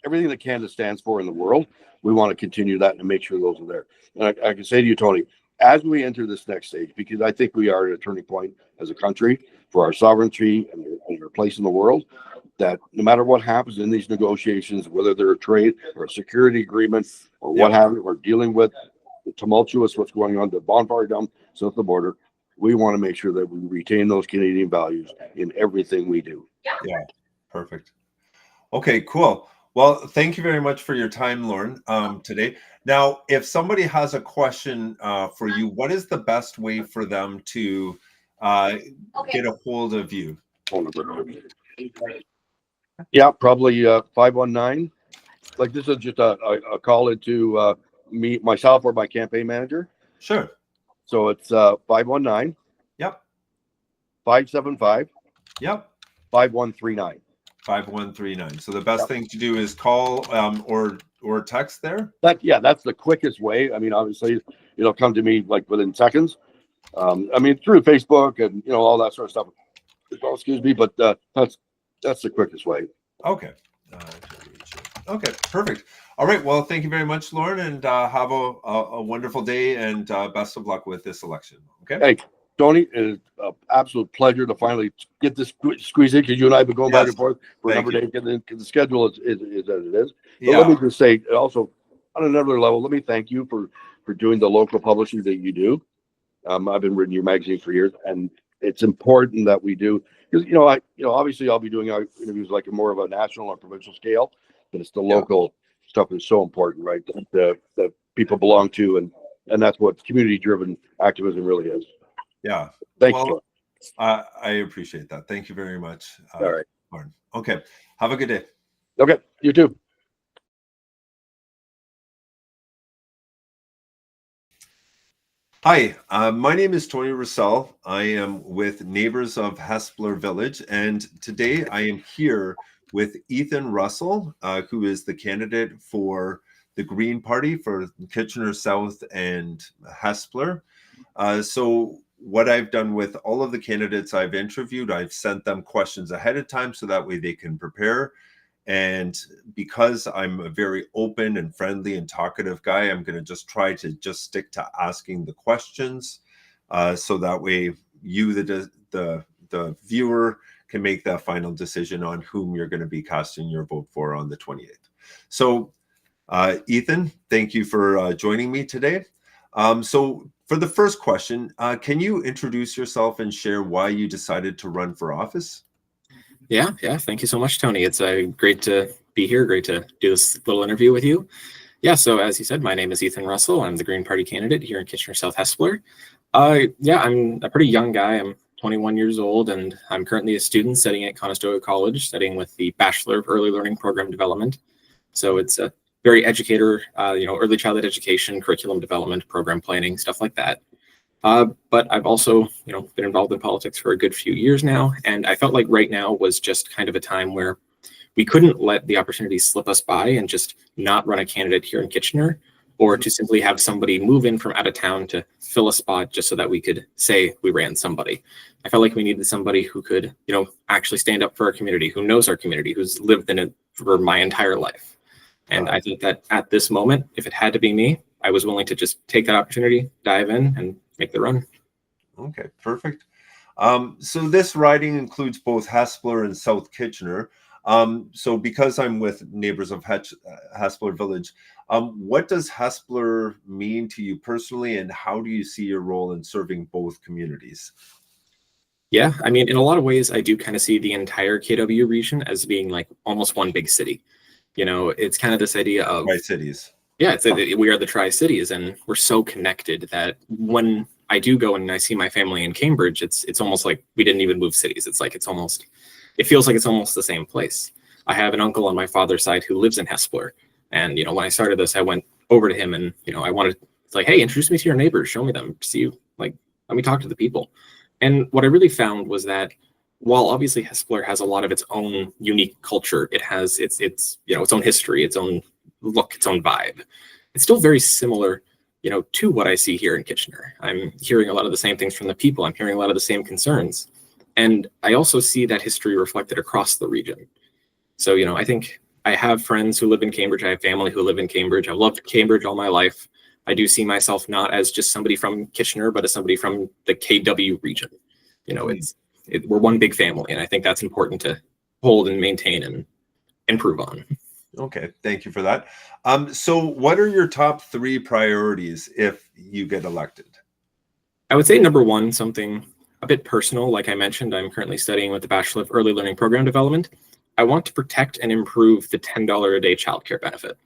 everything that Canada stands for in the world, we want to continue that and make sure those are there. And I can say to you, Tony, as we enter this next stage, because I think we are at a turning point as a country for our sovereignty and our place in the world, that no matter what happens in these negotiations, whether they're a trade or a security agreement or what have you, we're dealing with the tumultuous what's going on, the bonfire down south of the border, we want to make sure that we retain those Canadian values in everything we do. Yeah, perfect. Okay, cool. Well, thank you very much for your time, Lorne, today. Now, if somebody has a question for you, what is the best way for them to get a hold of you? Yeah, probably 519. Like, this is just a call into myself or my campaign manager. Sure. So it's 519. Yep. 575. Yep. 5139. 5139. So the best thing to do is call or text there. That's the quickest way. I mean, obviously, come to me like within seconds. I mean, through Facebook and, all that sort of stuff. Well, excuse me, but that's the quickest way. Okay. Okay, perfect. All right. Well, thank you very much, Lorne, and have a wonderful day, and best of luck with this election. Okay. Hey, Tony, it's an absolute pleasure to finally get this squeeze in, because you and I have been going back and forth for a number of days, because the schedule is as it is. But let me just say, also, on another level, let me thank you for doing the local publishing that you do. I've been reading your magazine for years, and it's important that we do, because obviously I'll be doing interviews like more of a national or provincial scale, but it's the local stuff is so important, right? That people belong to, and that's what community-driven activism really is. Yeah. Thank you. I appreciate that. Thank you very much. All right. Lorne. Okay. Have a good day. Okay. You too. Hi, my name is Tony Russell. I am with Neighbors of Hespeler Village, and today I am here with Ethan Russell, who is the candidate for the Green Party for Kitchener South and Hespeler. So what I've done with all of the candidates I've interviewed, I've sent them questions ahead of time so that way they can prepare. And because I'm a very open and friendly and talkative guy, I'm going to just try to just stick to asking the questions, so that way you, the viewer, can make that final decision on whom you're going to be casting your vote for on the 28th. So, Ethan, thank you for joining me today. So for the first question, can you introduce yourself and share why you decided to run for office? Yeah. Thank you so much, Tony. It's great to be here. Great to do this little interview with you. Yeah. So as you said, my name is Ethan Russell. I'm the Green Party candidate here in Kitchener South Hespeler. I'm a pretty young guy. I'm 21 years old, and I'm currently a student studying at Conestoga College, studying with the Bachelor of Early Learning Program Development. So it's a very educator, early childhood education, curriculum development, program planning, stuff like that. But I've also, been involved in politics for a good few years now, and I felt like right now was just kind of a time where we couldn't let the opportunity slip us by and just not run a candidate here in Kitchener, or to simply have somebody move in from out of town to fill a spot just so that we could say we ran somebody. I felt like we needed somebody who could, actually stand up for our community, who knows our community, who's lived in it for my entire life. And I think that at this moment, if it had to be me, I was willing to just take that opportunity, dive in, and make the run. Okay, perfect. So this riding includes both Hespeler and South Kitchener. So because I'm with Neighbors of Hespeler Village, what does Hespeler mean to you personally, and how do you see your role in serving both communities? Yeah, I mean, in a lot of ways, I do kind of see the entire KW region as being like almost one big city. It's kind of this idea of Tri-Cities. Yeah, we are the Tri-Cities, and we're so connected that when I do go and I see my family in Cambridge, it's almost like we didn't even move cities. It feels like it's almost the same place. I have an uncle on my father's side who lives in Hespeler, and when I started this, I went over to him and I wanted, it's like, hey, introduce me to your neighbors, show me them, let me talk to the people. And what I really found was that while obviously Hespeler has a lot of its own unique culture, it has its own history, its own look, its own vibe. It's still very similar, to what I see here in Kitchener. I'm hearing a lot of the same things from the people. I'm hearing a lot of the same concerns. And I also see that history reflected across the region. So, I think I have friends who live in Cambridge. I have family who live in Cambridge. I've loved Cambridge all my life. I do see myself not as just somebody from Kitchener, but as somebody from the KW region. We're one big family, and I think that's important to hold and maintain and improve on. Okay, thank you for that. So what are your top 3 priorities if you get elected? I would say number one, something a bit personal. Like I mentioned, I'm currently studying with the Bachelor of Early Learning Program Development. I want to protect and improve the $10 a day childcare benefit.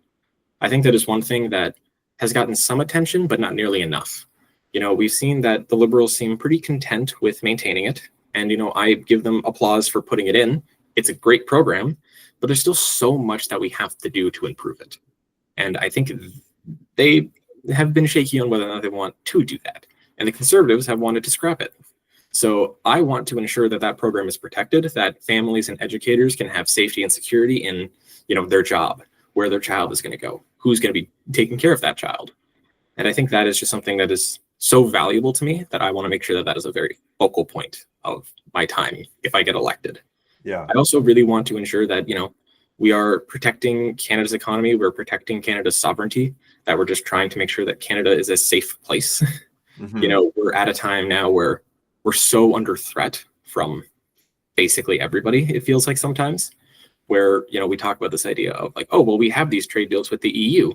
I think that is one thing that has gotten some attention, but not nearly enough. We've seen that the Liberals seem pretty content with maintaining it. And, I give them applause for putting it in. It's a great program, but there's still so much that we have to do to improve it. And I think they have been shaky on whether or not they want to do that. And the Conservatives have wanted to scrap it. So I want to ensure that that program is protected, that families and educators can have safety and security in, their job, where their child is going to go, who's going to be taking care of that child. And I think that is just something that is so valuable to me that I want to make sure that that is a very focal point of my time if I get elected. Yeah. I also really want to ensure that, we are protecting Canada's economy, we're protecting Canada's sovereignty, that we're just trying to make sure that Canada is a safe place. Mhm. We're at a time now where we're so under threat from basically everybody, it feels like sometimes, where, we talk about this idea of like, oh, well, we have these trade deals with the EU,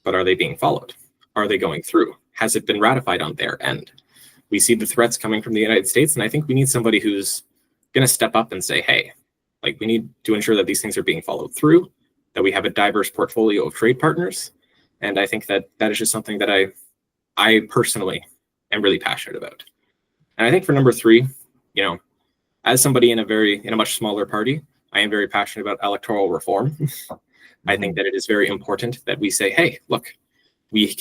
but are they being followed? Are they going through? Has it been ratified on their end? We see the threats coming from the United States, and I think we need somebody who's going to step up and say, hey, like, we need to ensure that these things are being followed through, that we have a diverse portfolio of trade partners. And I think that that is just something that I personally am really passionate about. And I think for number 3, as somebody in a much smaller party, I am very passionate about electoral reform. I think that it is very important that we say, hey, look, we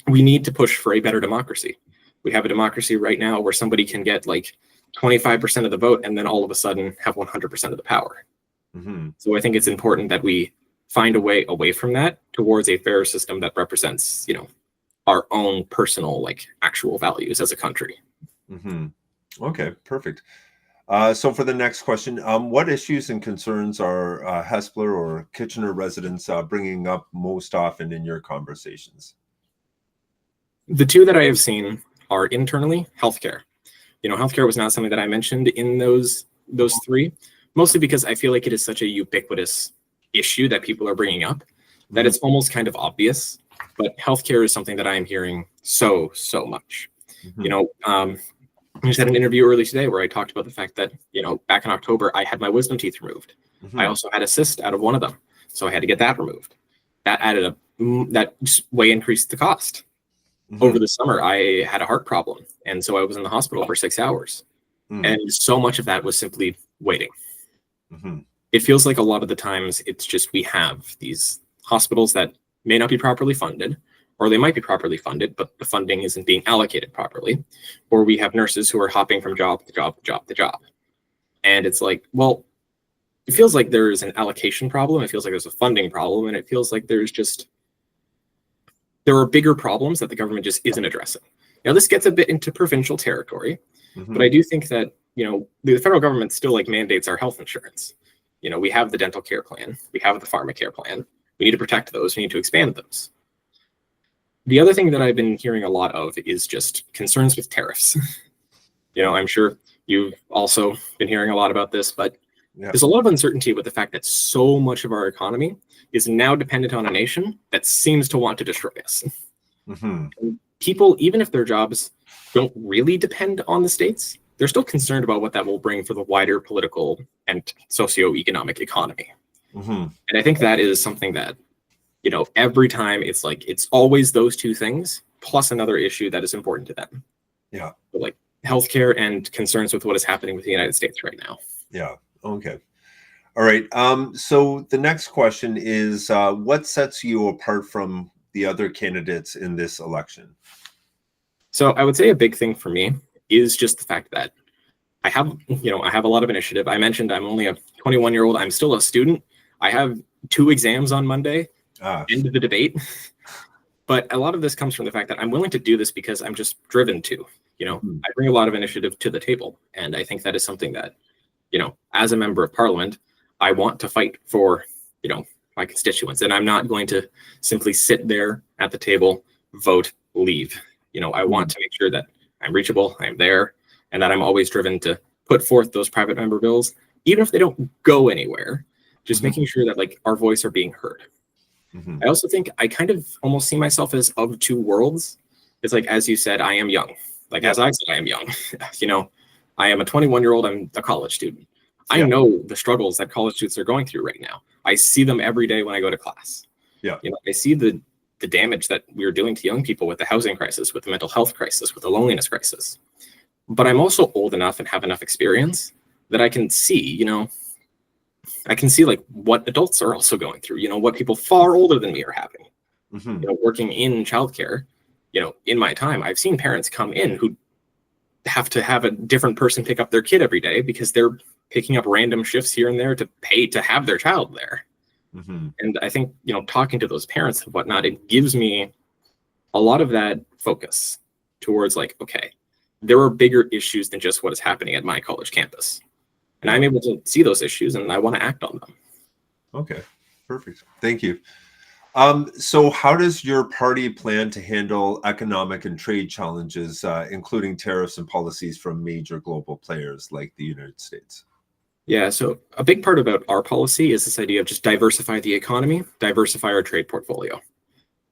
need to push for a better democracy. We have a democracy right now where somebody can get like 25% of the vote and then all of a sudden have 100% of the power. Mhm. So I think it's important that we find a way away from that towards a fairer system that represents, our own personal, like, actual values as a country. Mhm. Okay, perfect. So for the next question, what issues and concerns are Hespeler or Kitchener residents bringing up most often in your conversations? The two that I have seen are internally healthcare. Healthcare was not something that I mentioned in those 3, mostly because I feel like it is such a ubiquitous issue that people are bringing up that it's almost kind of obvious. But healthcare is something that I am hearing so much. Mhm. I just had an interview early today where I talked about the fact that, back in October, I had my wisdom teeth removed. I Mhm. also had a cyst out of one of them, so I had to get that removed. That just way increased the cost. Over Mhm. the summer, I had a heart problem, and so I was in the hospital for 6 hours. Mhm. And so much of that was simply waiting. Mhm. It feels like a lot of the times it's just we have these hospitals that may not be properly funded, or they might be properly funded, but the funding isn't being allocated properly, or we have nurses who are hopping from job to job to job to job. And it's like, well, it feels like there's an allocation problem. It feels like there's a funding problem, and it feels like there are bigger problems that the government just isn't addressing. Now, this gets a bit into provincial territory, but I Mhm. do think that, the federal government still like mandates our health insurance. We have the dental care plan, we have the pharmacare plan. We need to protect those, we need to expand those. The other thing that I've been hearing a lot of is just concerns with tariffs. I'm sure you've also been hearing a lot about this, but Yeah. there's a lot of uncertainty with the fact that so much of our economy is now dependent on a nation that seems to want to destroy us. Mhm. People, even if their jobs don't really depend on the states, they're still concerned about what that will bring for the wider political and socioeconomic economy. Mhm. And I think that is something that, every time it's like, it's always those two things, plus another issue that is important to them. Yeah. But like healthcare and concerns with what is happening with the United States right now. Yeah. Okay. All right. So the next question is, what sets you apart from the other candidates in this election? So I would say a big thing for me is just the fact that I have a lot of initiative. I mentioned I'm only a 21-year-old. I'm still a student. I have 2 exams on Monday, Ah. end of the debate. But a lot of this comes from the fact that I'm willing to do this because I'm just driven to. Mhm. I bring a lot of initiative to the table. And I think that is something that, as a member of parliament, I want to fight for, my constituents. And I'm not going to simply sit there at the table, vote, leave. I want to make sure that I'm reachable, I'm there, and that I'm always driven to put forth those private member bills, even if they don't go anywhere, just Mhm. making sure that like our voice are being heard. Mhm. I also think I kind of almost see myself as of two worlds. It's like, as you said, I am young. Like, Yeah. as I said, I am young. I am a 21-year-old. I'm a college student. I Yeah. know the struggles that college students are going through right now. I see them every day when I go to class. Yeah. I see the damage that we're doing to young people with the housing crisis, with the mental health crisis, with the loneliness crisis. But I'm also old enough and have enough experience that I can see, like what adults are also going through, what people far older than me are having. Mhm. Working in childcare, in my time, I've seen parents come in who have to have a different person pick up their kid every day because they're picking up random shifts here and there to pay to have their child there. Mhm. And I think, talking to those parents and whatnot, it gives me a lot of that focus towards like, okay, there are bigger issues than just what is happening at my college campus. And I'm able to see those issues and I want to act on them. Okay, perfect. Thank you. So how does your party plan to handle economic and trade challenges, including tariffs and policies from major global players like the United States? Yeah, so a big part about our policy is this idea of just diversify the economy, diversify our trade portfolio.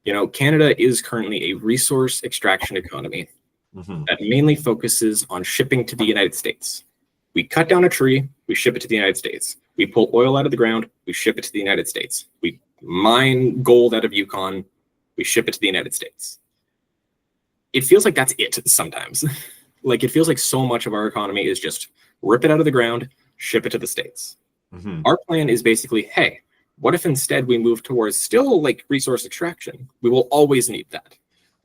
You know, Canada is currently a resource extraction economy that mainly focuses on shipping to the United States. We cut down a tree, we ship it to the United States. We pull oil out of the ground, we ship it to the United States. We mine gold out of Yukon, we ship it to the United States. It feels like that's it sometimes. Like it feels like so much of our economy is just rip it out of the ground, ship it to the States. Our plan is basically, hey, what if instead we move towards still like resource extraction? We will always need that.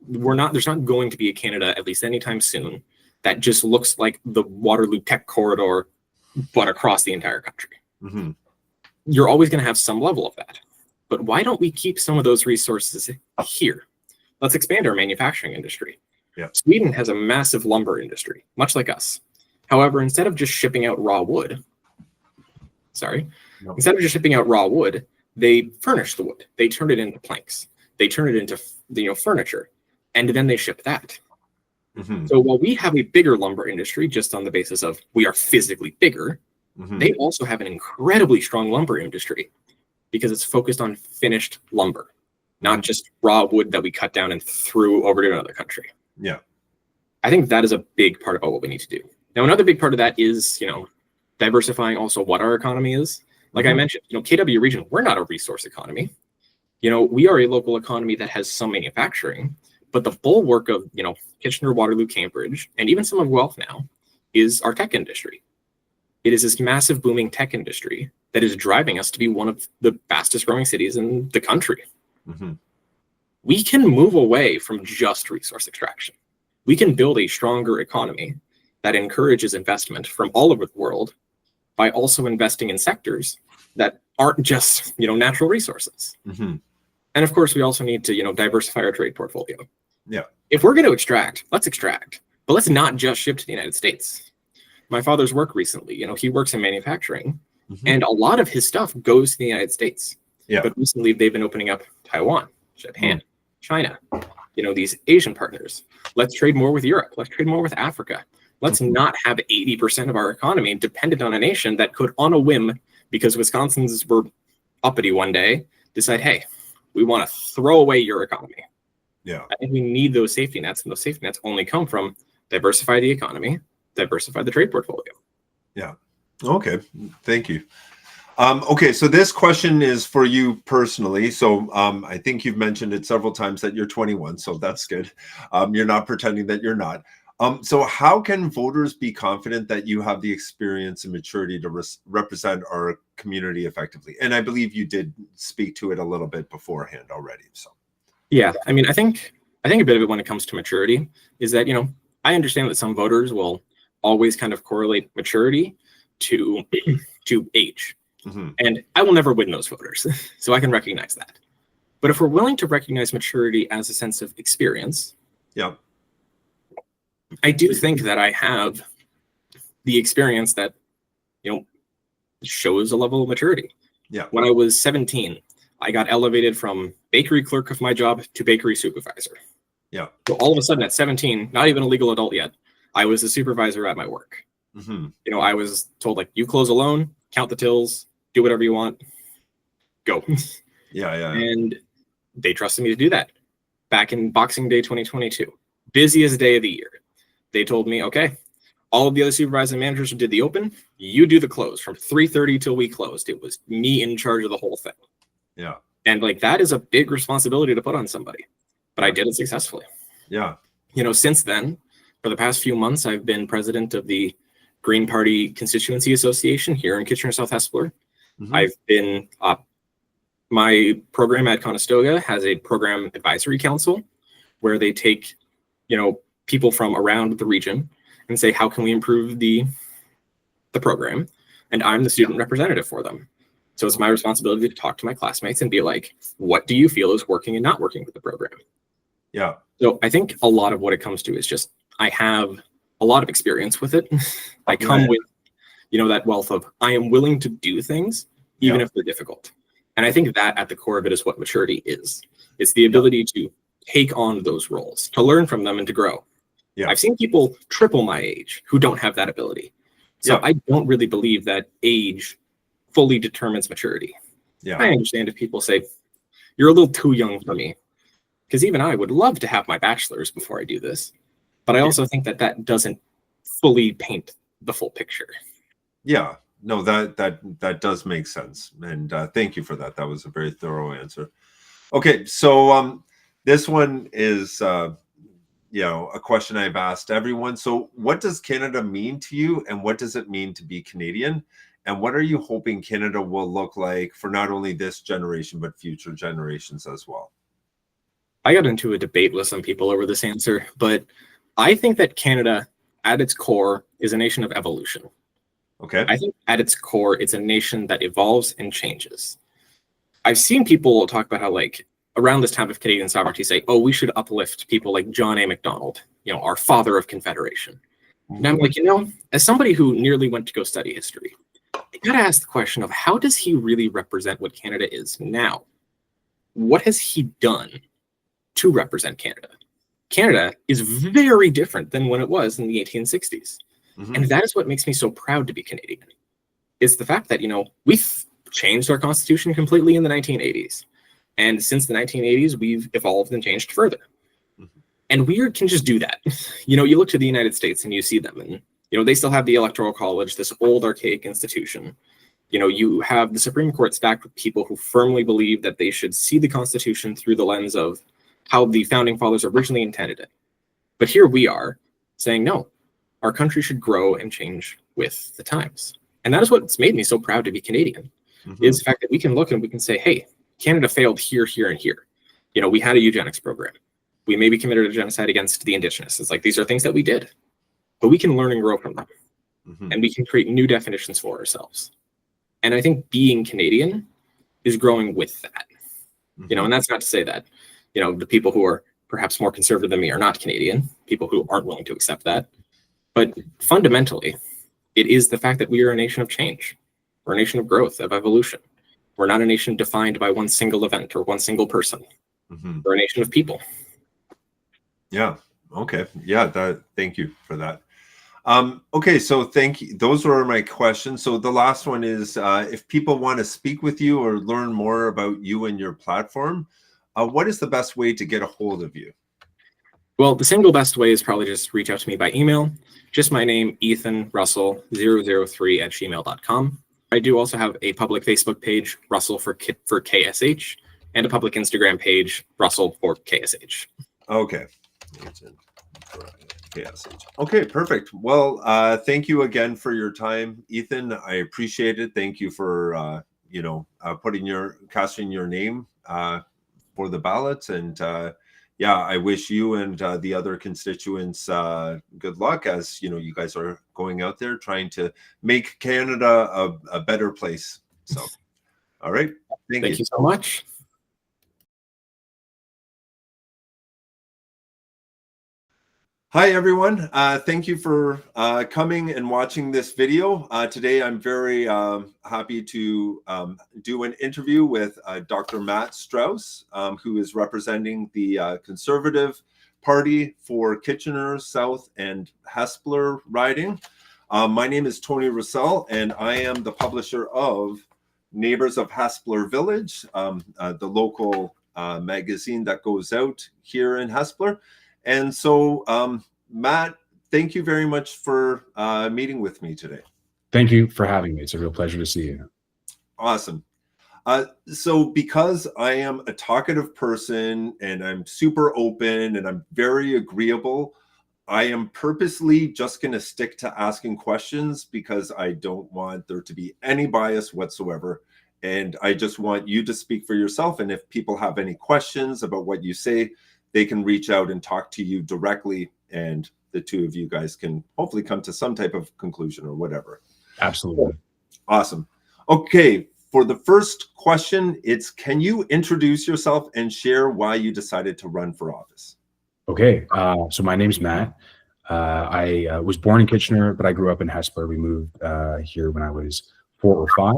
There's not going to be a Canada, at least anytime soon, that just looks like the Waterloo Tech Corridor, but across the entire country. You're always going to have some level of that. But why don't we keep some of those resources here? Let's expand our manufacturing industry. Sweden has a massive lumber industry, much like us. However, instead of just shipping out raw wood, they furnish the wood. They turn it into planks. They turn it into furniture, and then they ship that. So while we have a bigger lumber industry just on the basis of we are physically bigger, they also have an incredibly strong lumber industry because it's focused on finished lumber, not just raw wood that we cut down and threw over to another country. Yeah. I think that is a big part about what we need to do. Now, another big part of that is, diversifying also what our economy is. Like I mentioned, KW region, we're not a resource economy. We are a local economy that has some manufacturing, but the bulwark of, Kitchener, Waterloo, Cambridge, and even some of Guelph now is our tech industry. It is this massive booming tech industry that is driving us to be one of the fastest growing cities in the country. We can move away from just resource extraction. We can build a stronger economy that encourages investment from all over the world by also investing in sectors that aren't just, natural resources. And of course, we also need to, diversify our trade portfolio. Yeah. If we're going to extract, let's extract, but let's not just ship to the United States. My father's work recently, he works in manufacturing, and a lot of his stuff goes to the United States. But recently, they've been opening up Taiwan, Japan, China, these Asian partners. Let's trade more with Europe. Let's trade more with Africa. Let's not have 80% of our economy dependent on a nation that could, on a whim, because Wisconsins were uppity one day, decide, hey, we want to throw away your economy. I think we need those safety nets, and those safety nets only come from diversify the economy, diversify the trade portfolio. Okay, thank you. Okay, so this question is for you personally. So I think you've mentioned it several times that you're 21, so that's good. You're not pretending that you're not. So how can voters be confident that you have the experience and maturity to represent our community effectively? And I believe you did speak to it a little bit beforehand already. So yeah, I mean, I think a bit of it when it comes to maturity is that, I understand that some voters will always kind of correlate maturity to age. And I will never win those voters, so I can recognize that. But if we're willing to recognize maturity as a sense of experience, I do think that I have the experience that, shows a level of maturity. When I was 17, I got elevated from bakery clerk of my job to bakery supervisor. So all of a sudden at 17, not even a legal adult yet, I was a supervisor at my work. I was told, like, you close alone, count the tills, do whatever you want, go. And they trusted me to do that. Back in Boxing Day 2022, busiest day of the year, they told me, okay, all of the other supervising managers who did the open, you do the close from 3:30 till we closed. It was me in charge of the whole thing. And like, that is a big responsibility to put on somebody, but I did it successfully. Since then, for the past few months, I've been president of the Green Party Constituency Association here in Kitchener South Hespeler. I've been, my program at Conestoga has a program advisory council where they take, people from around the region and say, how can we improve the program? And I'm the student representative for them. So it's my responsibility to talk to my classmates and be like, what do you feel is working and not working with the program? Yeah. So I think a lot of what it comes to is just I have a lot of experience with it. I come with, that wealth of I am willing to do things even if they're difficult. And I think that at the core of it is what maturity is. It's the ability to take on those roles, to learn from them and to grow. Yeah. I've seen people triple my age who don't have that ability. So I don't really believe that age fully determines maturity. Yeah. I understand if people say, you're a little too young for me, because even I would love to have my bachelor's before I do this. But I also think that that doesn't fully paint the full picture. Yeah. No, that does make sense. And thank you for that. That was a very thorough answer. Okay. So this one is, a question I've asked everyone. So what does Canada mean to you, and what does it mean to be Canadian? And what are you hoping Canada will look like for not only this generation, but future generations as well? I got into a debate with some people over this answer, but I think that Canada at its core is a nation of evolution. Okay. I think at its core, it's a nation that evolves and changes. I've seen people talk about how, like, around this time of Canadian sovereignty, say, oh, we should uplift people like John A. Macdonald, our father of Confederation. And I'm like, as somebody who nearly went to go study history, I gotta ask the question of how does he really represent what Canada is now? What has he done to represent Canada? Canada is very different than when it was in the 1860s. And that is what makes me so proud to be Canadian. It's the fact that, we've changed our constitution completely in the 1980s. And since the 1980s, we've evolved and changed further. And we can just do that. You look to the United States and you see them, and, they still have the Electoral College, this old archaic institution. You have the Supreme Court stacked with people who firmly believe that they should see the Constitution through the lens of how the Founding Fathers originally intended it. But here we are saying, no, our country should grow and change with the times. And that is what's made me so proud to be Canadian, is the fact that we can look and we can say, hey, Canada failed here, here, and here. We had a eugenics program. We maybe committed a genocide against the Indigenous. It's like, these are things that we did, but we can learn and grow from them. And we can create new definitions for ourselves. And I think being Canadian is growing with that, and that's not to say that, the people who are perhaps more conservative than me are not Canadian, people who aren't willing to accept that. But fundamentally, it is the fact that we are a nation of change. We're a nation of growth, of evolution. We're not a nation defined by one single event or one single person. We're a nation of people. Yeah. Okay. Yeah. Thank you for that. Okay. So thank you. Those were my questions. So the last one is, if people want to speak with you or learn more about you and your platform, what is the best way to get a hold of you? Well, the single best way is probably just reach out to me by email. Just my name, ethanrussell003@gmail.com. I do also have a public Facebook page, Russell for KSH, and a public Instagram page, Russell for KSH. Okay. KSH. Okay, perfect. Well, thank you again for your time, Ethan. I appreciate it. Thank you for casting your name for the ballots, and I wish you and the other constituents good luck as you guys are going out there trying to make Canada a better place. So, all right. Thank you so much. Hi, everyone. Thank you for coming and watching this video. Today, I'm very happy to do an interview with Dr. Matt Strauss, who is representing the Conservative Party for Kitchener, South, and Hespeler riding. My name is Tony Russell, and I am the publisher of Neighbors of Hespeler Village, the local magazine that goes out here in Hespeler. And so, Matt, thank you very much for meeting with me today. Thank you for having me. It's a real pleasure to see you. Awesome. So because I am a talkative person and I'm super open and I'm very agreeable, I am purposely just going to stick to asking questions because I don't want there to be any bias whatsoever. And I just want you to speak for yourself. And if people have any questions about what you say, they can reach out and talk to you directly, and the two of you guys can hopefully come to some type of conclusion or whatever. Absolutely. Awesome. Okay, for the first question, it's, can you introduce yourself and share why you decided to run for office? Okay, so my name's Matt. I was born in Kitchener, but I grew up in Hespeler. We moved here when I was 4 or 5.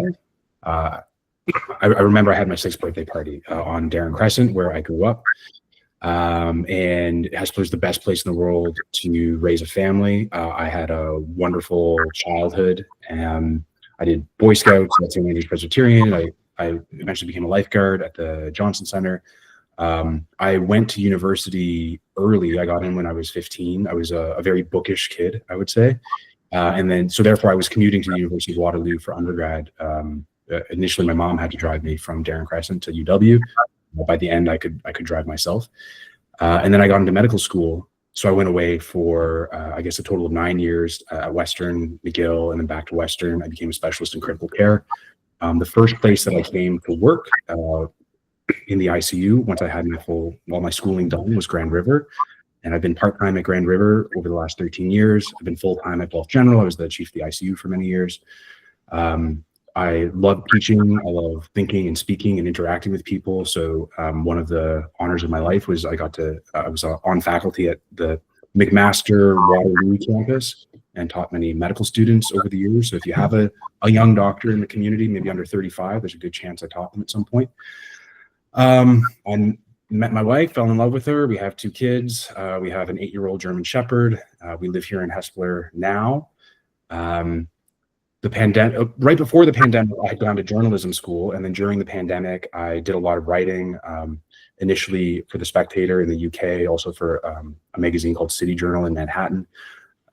I remember I had my 6th birthday party on Darren Crescent, where I grew up. And Hespeler is the best place in the world to raise a family. I had a wonderful childhood. I did Boy Scouts at St. Andrew's Presbyterian. I eventually became a lifeguard at the Johnson Center. I went to university early. I got in when I was 15. I was a very bookish kid, I would say. So therefore I was commuting to the University of Waterloo for undergrad. Initially my mom had to drive me from Darren Crescent to UW. By the end I could drive myself. And then I got into medical school. So I went away for, I guess, a total of 9 years at Western, McGill, and then back to Western. I became a specialist in critical care. The first place that I came to work in the ICU, once I had all my schooling done, was Grand River. And I've been part-time at Grand River over the last 13 years. I've been full-time at Gulf General. I was the chief of the ICU for many years. I love teaching. I love thinking and speaking and interacting with people. So one of the honors of my life was I was on faculty at the McMaster Waterloo campus and taught many medical students over the years. So if you have a young doctor in the community, maybe under 35, there's a good chance I taught them at some point. I met my wife, fell in love with her. We have 2 kids. We have an 8-year-old German Shepherd. We live here in Hespeler now. Right before the pandemic, I had gone to journalism school, and then during the pandemic, I did a lot of writing. Initially for the Spectator in the UK, also for a magazine called City Journal in Manhattan,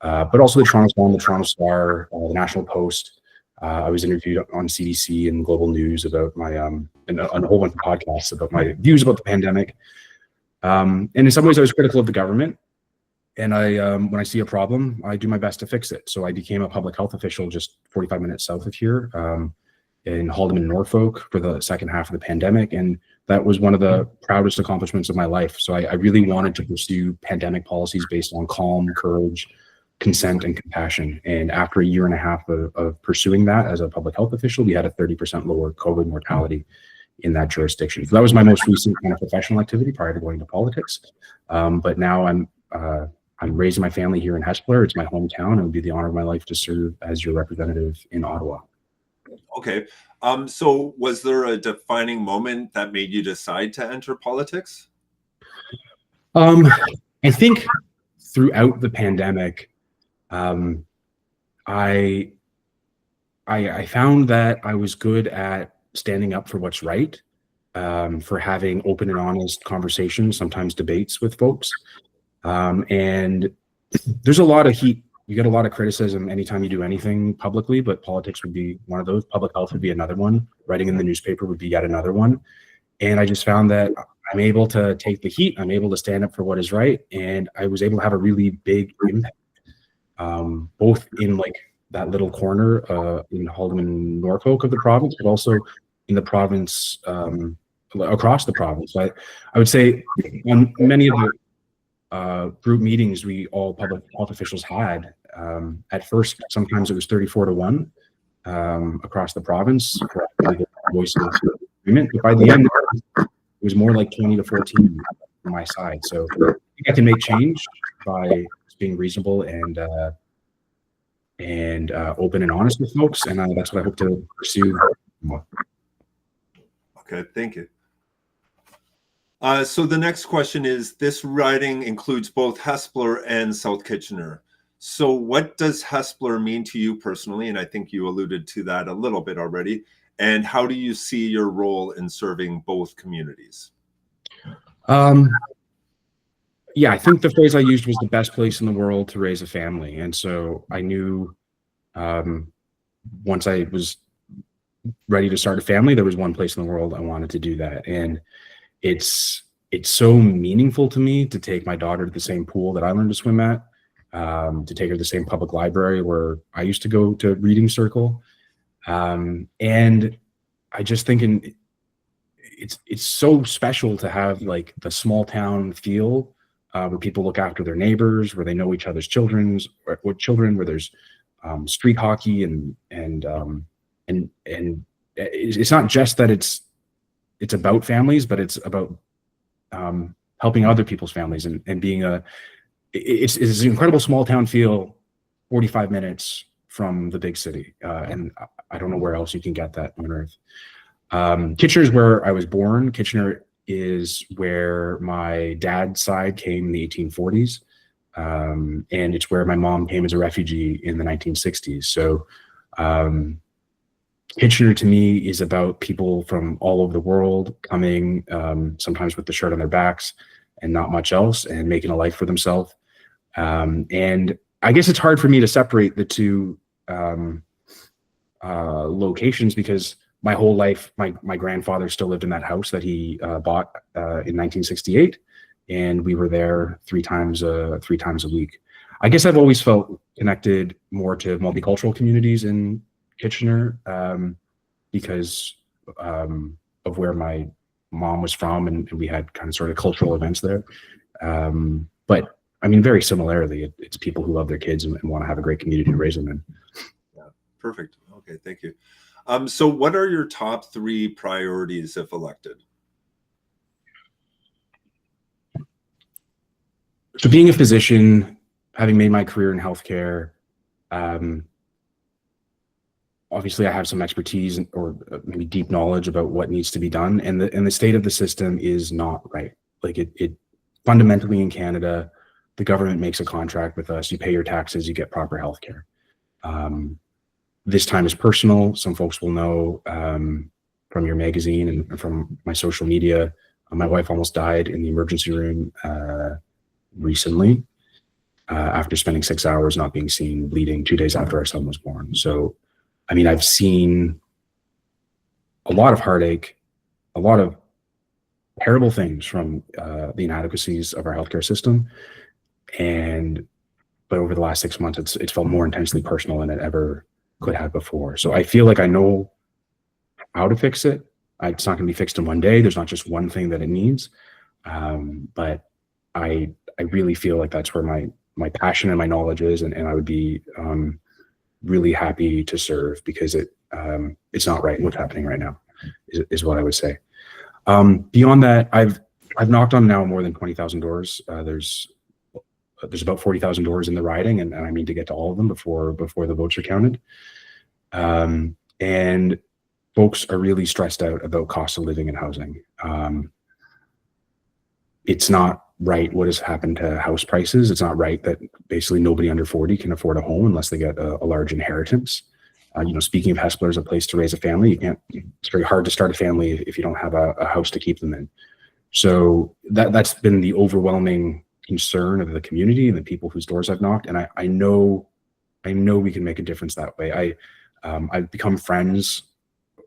but also the Toronto Sun, the Toronto Star, the National Post. I was interviewed on CDC and Global News about my and a whole bunch of podcasts about my views about the pandemic. And in some ways, I was critical of the government. And when I see a problem, I do my best to fix it. So I became a public health official just 45 minutes south of here in Haldimand, Norfolk, for the second half of the pandemic. And that was one of the proudest accomplishments of my life. So I really wanted to pursue pandemic policies based on calm, courage, consent, and compassion. And after a year and a half of pursuing that as a public health official, we had a 30% lower COVID mortality in that jurisdiction. So that was my most recent kind of professional activity prior to going to politics. But now I'm raising my family here in Hespeler. It's my hometown, and it would be the honor of my life to serve as your representative in Ottawa. Okay. So was there a defining moment that made you decide to enter politics? I think throughout the pandemic, I found that I was good at standing up for what's right, for having open and honest conversations, sometimes debates with folks. And there's a lot of heat. You get a lot of criticism anytime you do anything publicly, but politics would be one of those. Public health would be another one. Writing in the newspaper would be yet another one. And I just found that I'm able to take the heat. I'm able to stand up for what is right. And I was able to have a really big impact, both in like that little corner in Haldimand, Norfolk of the province, but also in the province, across the province. I would say on many of the group meetings all public health officials had, at first sometimes it was 34-1 across the province for the voice of agreement, but by the end it was more like 20-14 on my side. So I got to make change by being reasonable and open and honest with folks, and that's what I hope to pursue more. Okay, thank you. So the next question is, this riding includes both Hespeler and South Kitchener. So what does Hespeler mean to you personally? And I think you alluded to that a little bit already. And how do you see your role in serving both communities? Yeah, I think the phrase I used was the best place in the world to raise a family. And so I knew once I was ready to start a family, there was one place in the world I wanted to do that. And it's so meaningful to me to take my daughter to the same pool that I learned to swim at, to take her to the same public library where I used to go to reading circle. And I just think it's so special to have like the small town feel, where people look after their neighbors, where they know each other's children, where there's street hockey and it's not just that it's about families, but it's about helping other people's families and being it's an incredible small town feel, 45 minutes from the big city. And I don't know where else you can get that on earth. Kitchener is where I was born. Kitchener is where my dad's side came in the 1840s. And it's where my mom came as a refugee in the 1960s. So Kitchener to me is about people from all over the world coming, sometimes with the shirt on their backs and not much else, and making a life for themselves. And I guess it's hard for me to separate the two locations, because my whole life, my grandfather still lived in that house that he bought in 1968, and we were there three times a week. I guess I've always felt connected more to multicultural communities in Kitchener because of where my mom was from, and we had kind of sort of cultural events there. But I mean, very similarly, it's people who love their kids and want to have a great community to raise them in. Yeah, perfect. Okay, thank you. So what are your top 3 priorities if elected? So being a physician, having made my career in healthcare, obviously I have some expertise or maybe deep knowledge about what needs to be done, and the state of the system is not right. Like it fundamentally in Canada, the government makes a contract with us, you pay your taxes, you get proper healthcare. This time is personal. Some folks will know from your magazine and from my social media. My wife almost died in the emergency room recently after spending 6 hours not being seen, bleeding 2 days after our son was born. So, I mean, I've seen a lot of heartache, a lot of terrible things from the inadequacies of our healthcare system. But over the last 6 months, it's felt more intensely personal than it ever could have before. So I feel like I know how to fix it. It's not going to be fixed in one day. There's not just one thing that it needs. But I really feel like that's where my passion and my knowledge is, and I would be really happy to serve, because it's not right what's happening right now, is what I would say. Beyond that, I've knocked on now more than 20,000 doors. There's about 40,000 doors in the riding, and I mean to get to all of them before the votes are counted. And folks are really stressed out about cost of living and housing. It's not right what has happened to house prices. It's not right that basically nobody under 40 can afford a home unless they get a large inheritance. Speaking of Hespeler as a place to raise a family, it's very hard to start a family if you don't have a house to keep them in. So that's been the overwhelming concern of the community and the people whose doors I've knocked. And I know we can make a difference that way. I've become friends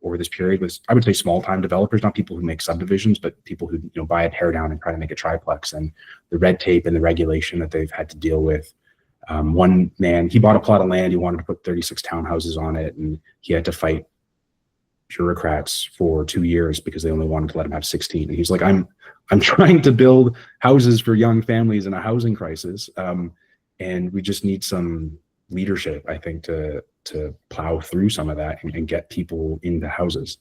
over this period with, I would say, small time developers, not people who make subdivisions, but people who buy a tear down and try to make a triplex, and the red tape and the regulation that they've had to deal with. One man, he bought a plot of land, he wanted to put 36 townhouses on it, and he had to fight bureaucrats for 2 years because they only wanted to let him have 16. And he's like, I'm trying to build houses for young families in a housing crisis, and we just need some leadership, I think, to plow through some of that and get people into houses.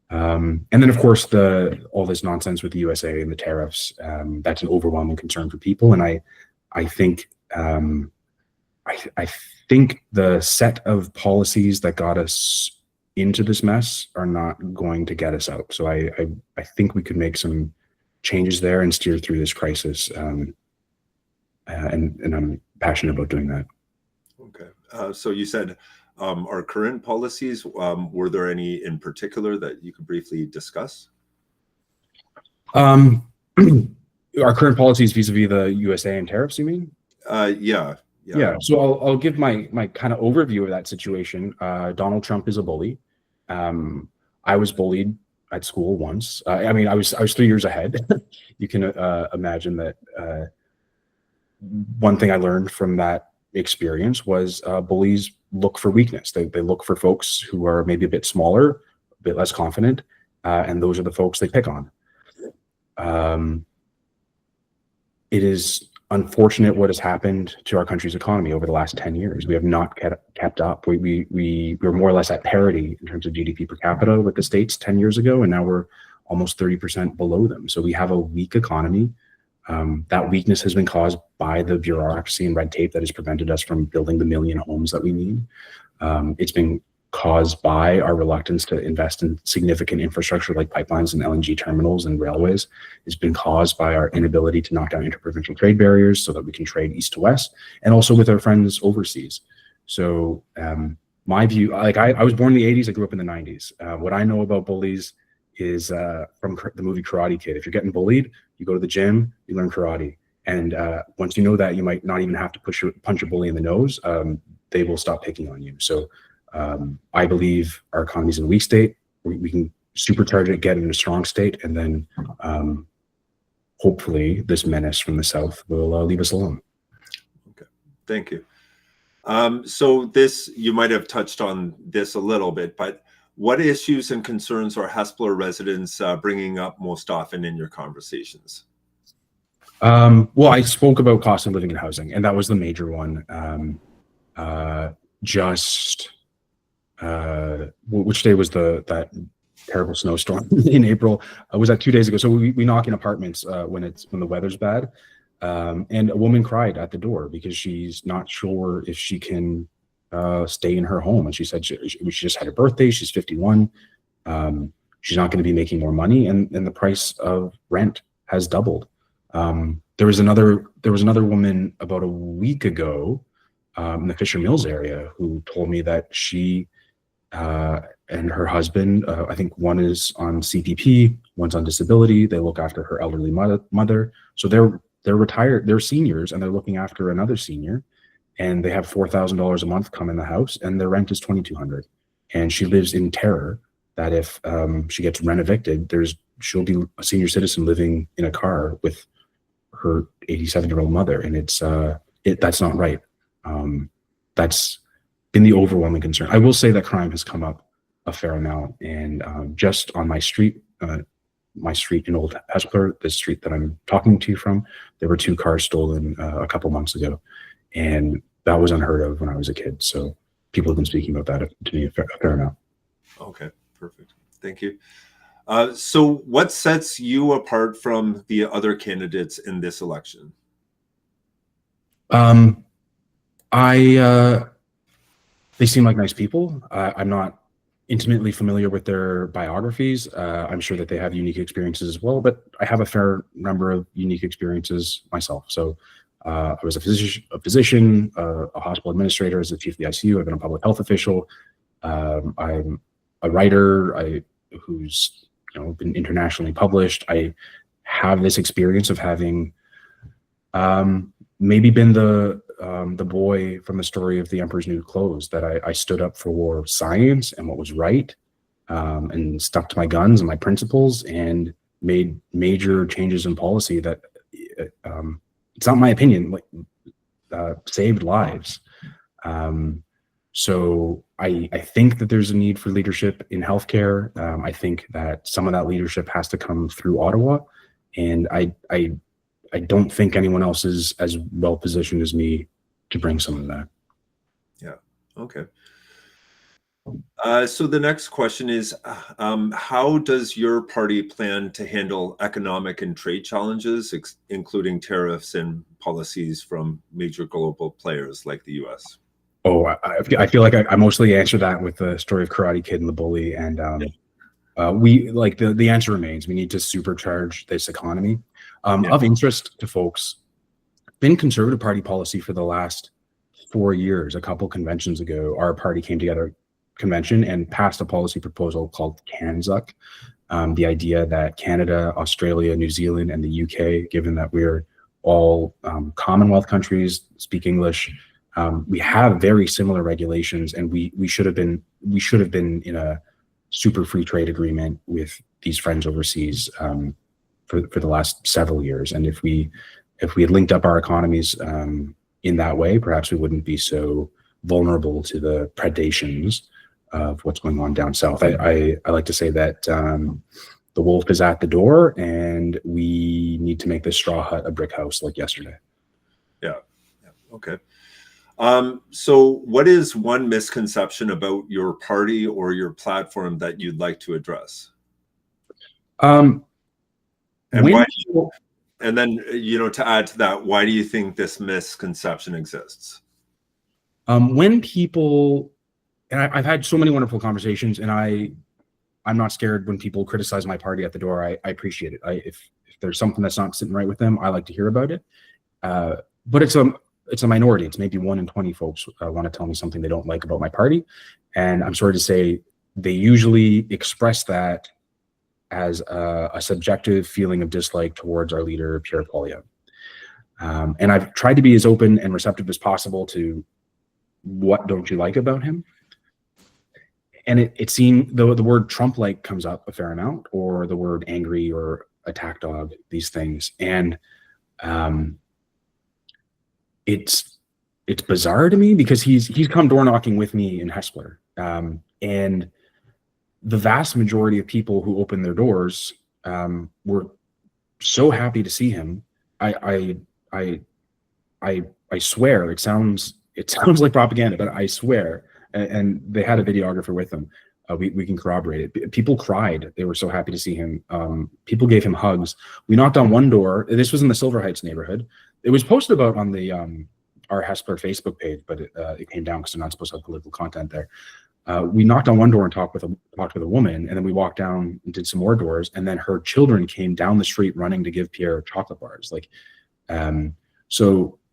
And then, of course, all this nonsense with the USA and the tariffs, that's an overwhelming concern for people. And I think the set of policies that got us into this mess are not going to get us out. So I think we could make some changes there and steer through this crisis. And I'm passionate about doing that. Okay. So you said our current policies, were there any in particular that you could briefly discuss? Our current policies vis-a-vis the USA and tariffs, you mean? Yeah. So I'll give my kind of overview of that situation. Donald Trump is a bully. I was bullied at school once. I was 3 years ahead. You can imagine that. One thing I learned from that experience was bullies look for weakness. They look for folks who are maybe a bit smaller, a bit less confident, and those are the folks they pick on. It is unfortunate what has happened to our country's economy over the last 10 years. We have not kept up. We were more or less at parity in terms of GDP per capita with the States 10 years ago, and now we're almost 30% below them. So we have a weak economy. That weakness has been caused by the bureaucracy and red tape that has prevented us from building the 1 million homes that we need. It's been caused by our reluctance to invest in significant infrastructure like pipelines and LNG terminals and railways. It's been caused by our inability to knock down interprovincial trade barriers so that we can trade east to west, and also with our friends overseas. So my view, like I was born in the 80s, I grew up in the 90s. What I know about bullies is from the movie Karate Kid. If you're getting bullied, you go to the gym, you learn karate. And once you know that, you might not even have to punch your bully in the nose. They will stop picking on you. So I believe our economy is in a weak state. We can supercharge it, get it in a strong state, and then hopefully this menace from the south will leave us alone. Okay, thank you. So this, you might have touched on this a little bit, but what issues and concerns are Hespeler residents bringing up most often in your conversations? Well, I spoke about cost of living and housing, and that was the major one. Which day was that terrible snowstorm in April? Was that 2 days ago? So we knock in apartments when the weather's bad, and a woman cried at the door because she's not sure if she can stay in her home. And she said she just had her birthday. She's 51. She's not going to be making more money, and the price of rent has doubled. There was another woman about a week ago in the Fisher Mills area who told me that she and her husband, I think one is on CPP, one's on disability. They look after her elderly mother. So they're retired, they're seniors, and they're looking after another senior. And they have $4,000 a month come in the house, and their rent is $2,200. And she lives in terror that if she gets rent evicted, she'll be a senior citizen living in a car with her 87-year-old mother, and that's not right. That's been the overwhelming concern. I will say that crime has come up a fair amount, and just on my street in Old Hespeler, the street that I'm talking to you from, there were 2 cars stolen a couple months ago, and that was unheard of when I was a kid. So people have been speaking about that to me a fair amount. Okay, perfect. Thank you. So what sets you apart from the other candidates in this election? They seem like nice people. I'm not intimately familiar with their biographies. I'm sure that they have unique experiences as well, but I have a fair number of unique experiences myself. So I was a physician, a hospital administrator as the chief of the ICU. I've been a public health official. I'm a writer who's been internationally published. I have this experience of having maybe been the boy from the story of The Emperor's New Clothes, that I stood up for science and what was right, and stuck to my guns and my principles, and made major changes in policy that it's not my opinion, saved lives. So I think that there's a need for leadership in healthcare. I think that some of that leadership has to come through Ottawa, and I don't think anyone else is as well positioned as me to bring some of that. Yeah. Okay. So the next question is, how does your party plan to handle economic and trade challenges, including tariffs and policies from major global players like the U.S.? Oh, I feel like I mostly answer that with the story of Karate Kid and the bully, and we like the answer remains: we need to supercharge this economy. Of interest to folks, been Conservative Party policy for the last 4 years. A couple conventions ago, our party came together convention and passed a policy proposal called CANZUC. The idea that Canada, Australia, New Zealand, and the UK, given that we're all Commonwealth countries, speak English, we have very similar regulations, and we should have been in a super free trade agreement with these friends overseas for the last several years. And if we had linked up our economies in that way, perhaps we wouldn't be so vulnerable to the predations of what's going on down south. I like to say that the wolf is at the door, and we need to make this straw hut a brick house like yesterday. Yeah. Okay. So what is one misconception about your party or your platform that you'd like to address? Um, And when why? people- And then, to add to that, why do you think this misconception exists? when people, and I've had so many wonderful conversations, and I'm not scared when people criticize my party at the door. I appreciate it. If there's something that's not sitting right with them, I like to hear about it. But it's a minority. It's maybe 1 in 20 folks want to tell me something they don't like about my party, and I'm sorry to say, they usually express that as a subjective feeling of dislike towards our leader, Pierre Poilievre. And I've tried to be as open and receptive as possible to what don't you like about him. And it seemed the word Trump-like comes up a fair amount, or the word angry or attack dog, these things. And it's bizarre to me because he's come door knocking with me in Hespeler. And the vast majority of people who opened their doors were so happy to see him. I swear it sounds like propaganda, but I swear. And they had a videographer with them. We can corroborate it. People cried. They were so happy to see him. People gave him hugs. We knocked on one door. This was in the Silver Heights neighborhood. It was posted about on the our Hespeler Facebook page, but it came down because they're not supposed to have political content there. We knocked on one door and talked with a woman, and then we walked down and did some more doors, and then her children came down the street running to give Pierre chocolate bars.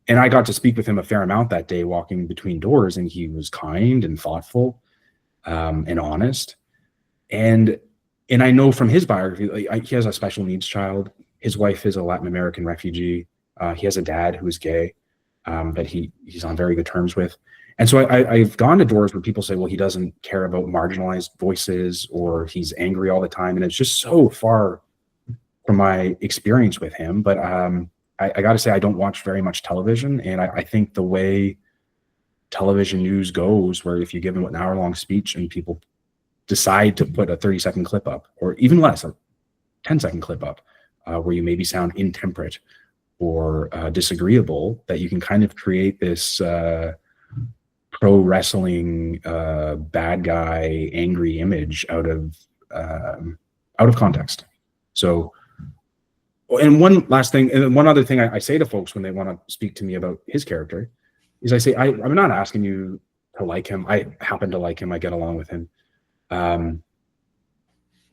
And I got to speak with him a fair amount that day, walking between doors, and he was kind and thoughtful and honest. And I know from his biography, he has a special needs child. His wife is a Latin American refugee. He has a dad who is gay that he's on very good terms with. And so I've gone to doors where people say, well, he doesn't care about marginalized voices, or he's angry all the time. And it's just so far from my experience with him. But I got to say, I don't watch very much television. And I think the way television news goes, where if you give them an hour-long speech and people decide to put a 30-second clip up, or even less, a 10-second clip up, where you maybe sound intemperate or disagreeable, that you can kind of create this pro wrestling bad guy angry image out of context. So, and one last thing, and one other thing I say to folks when they want to speak to me about his character is I say, I'm not asking you to like him. I happen to like him. I get along with him.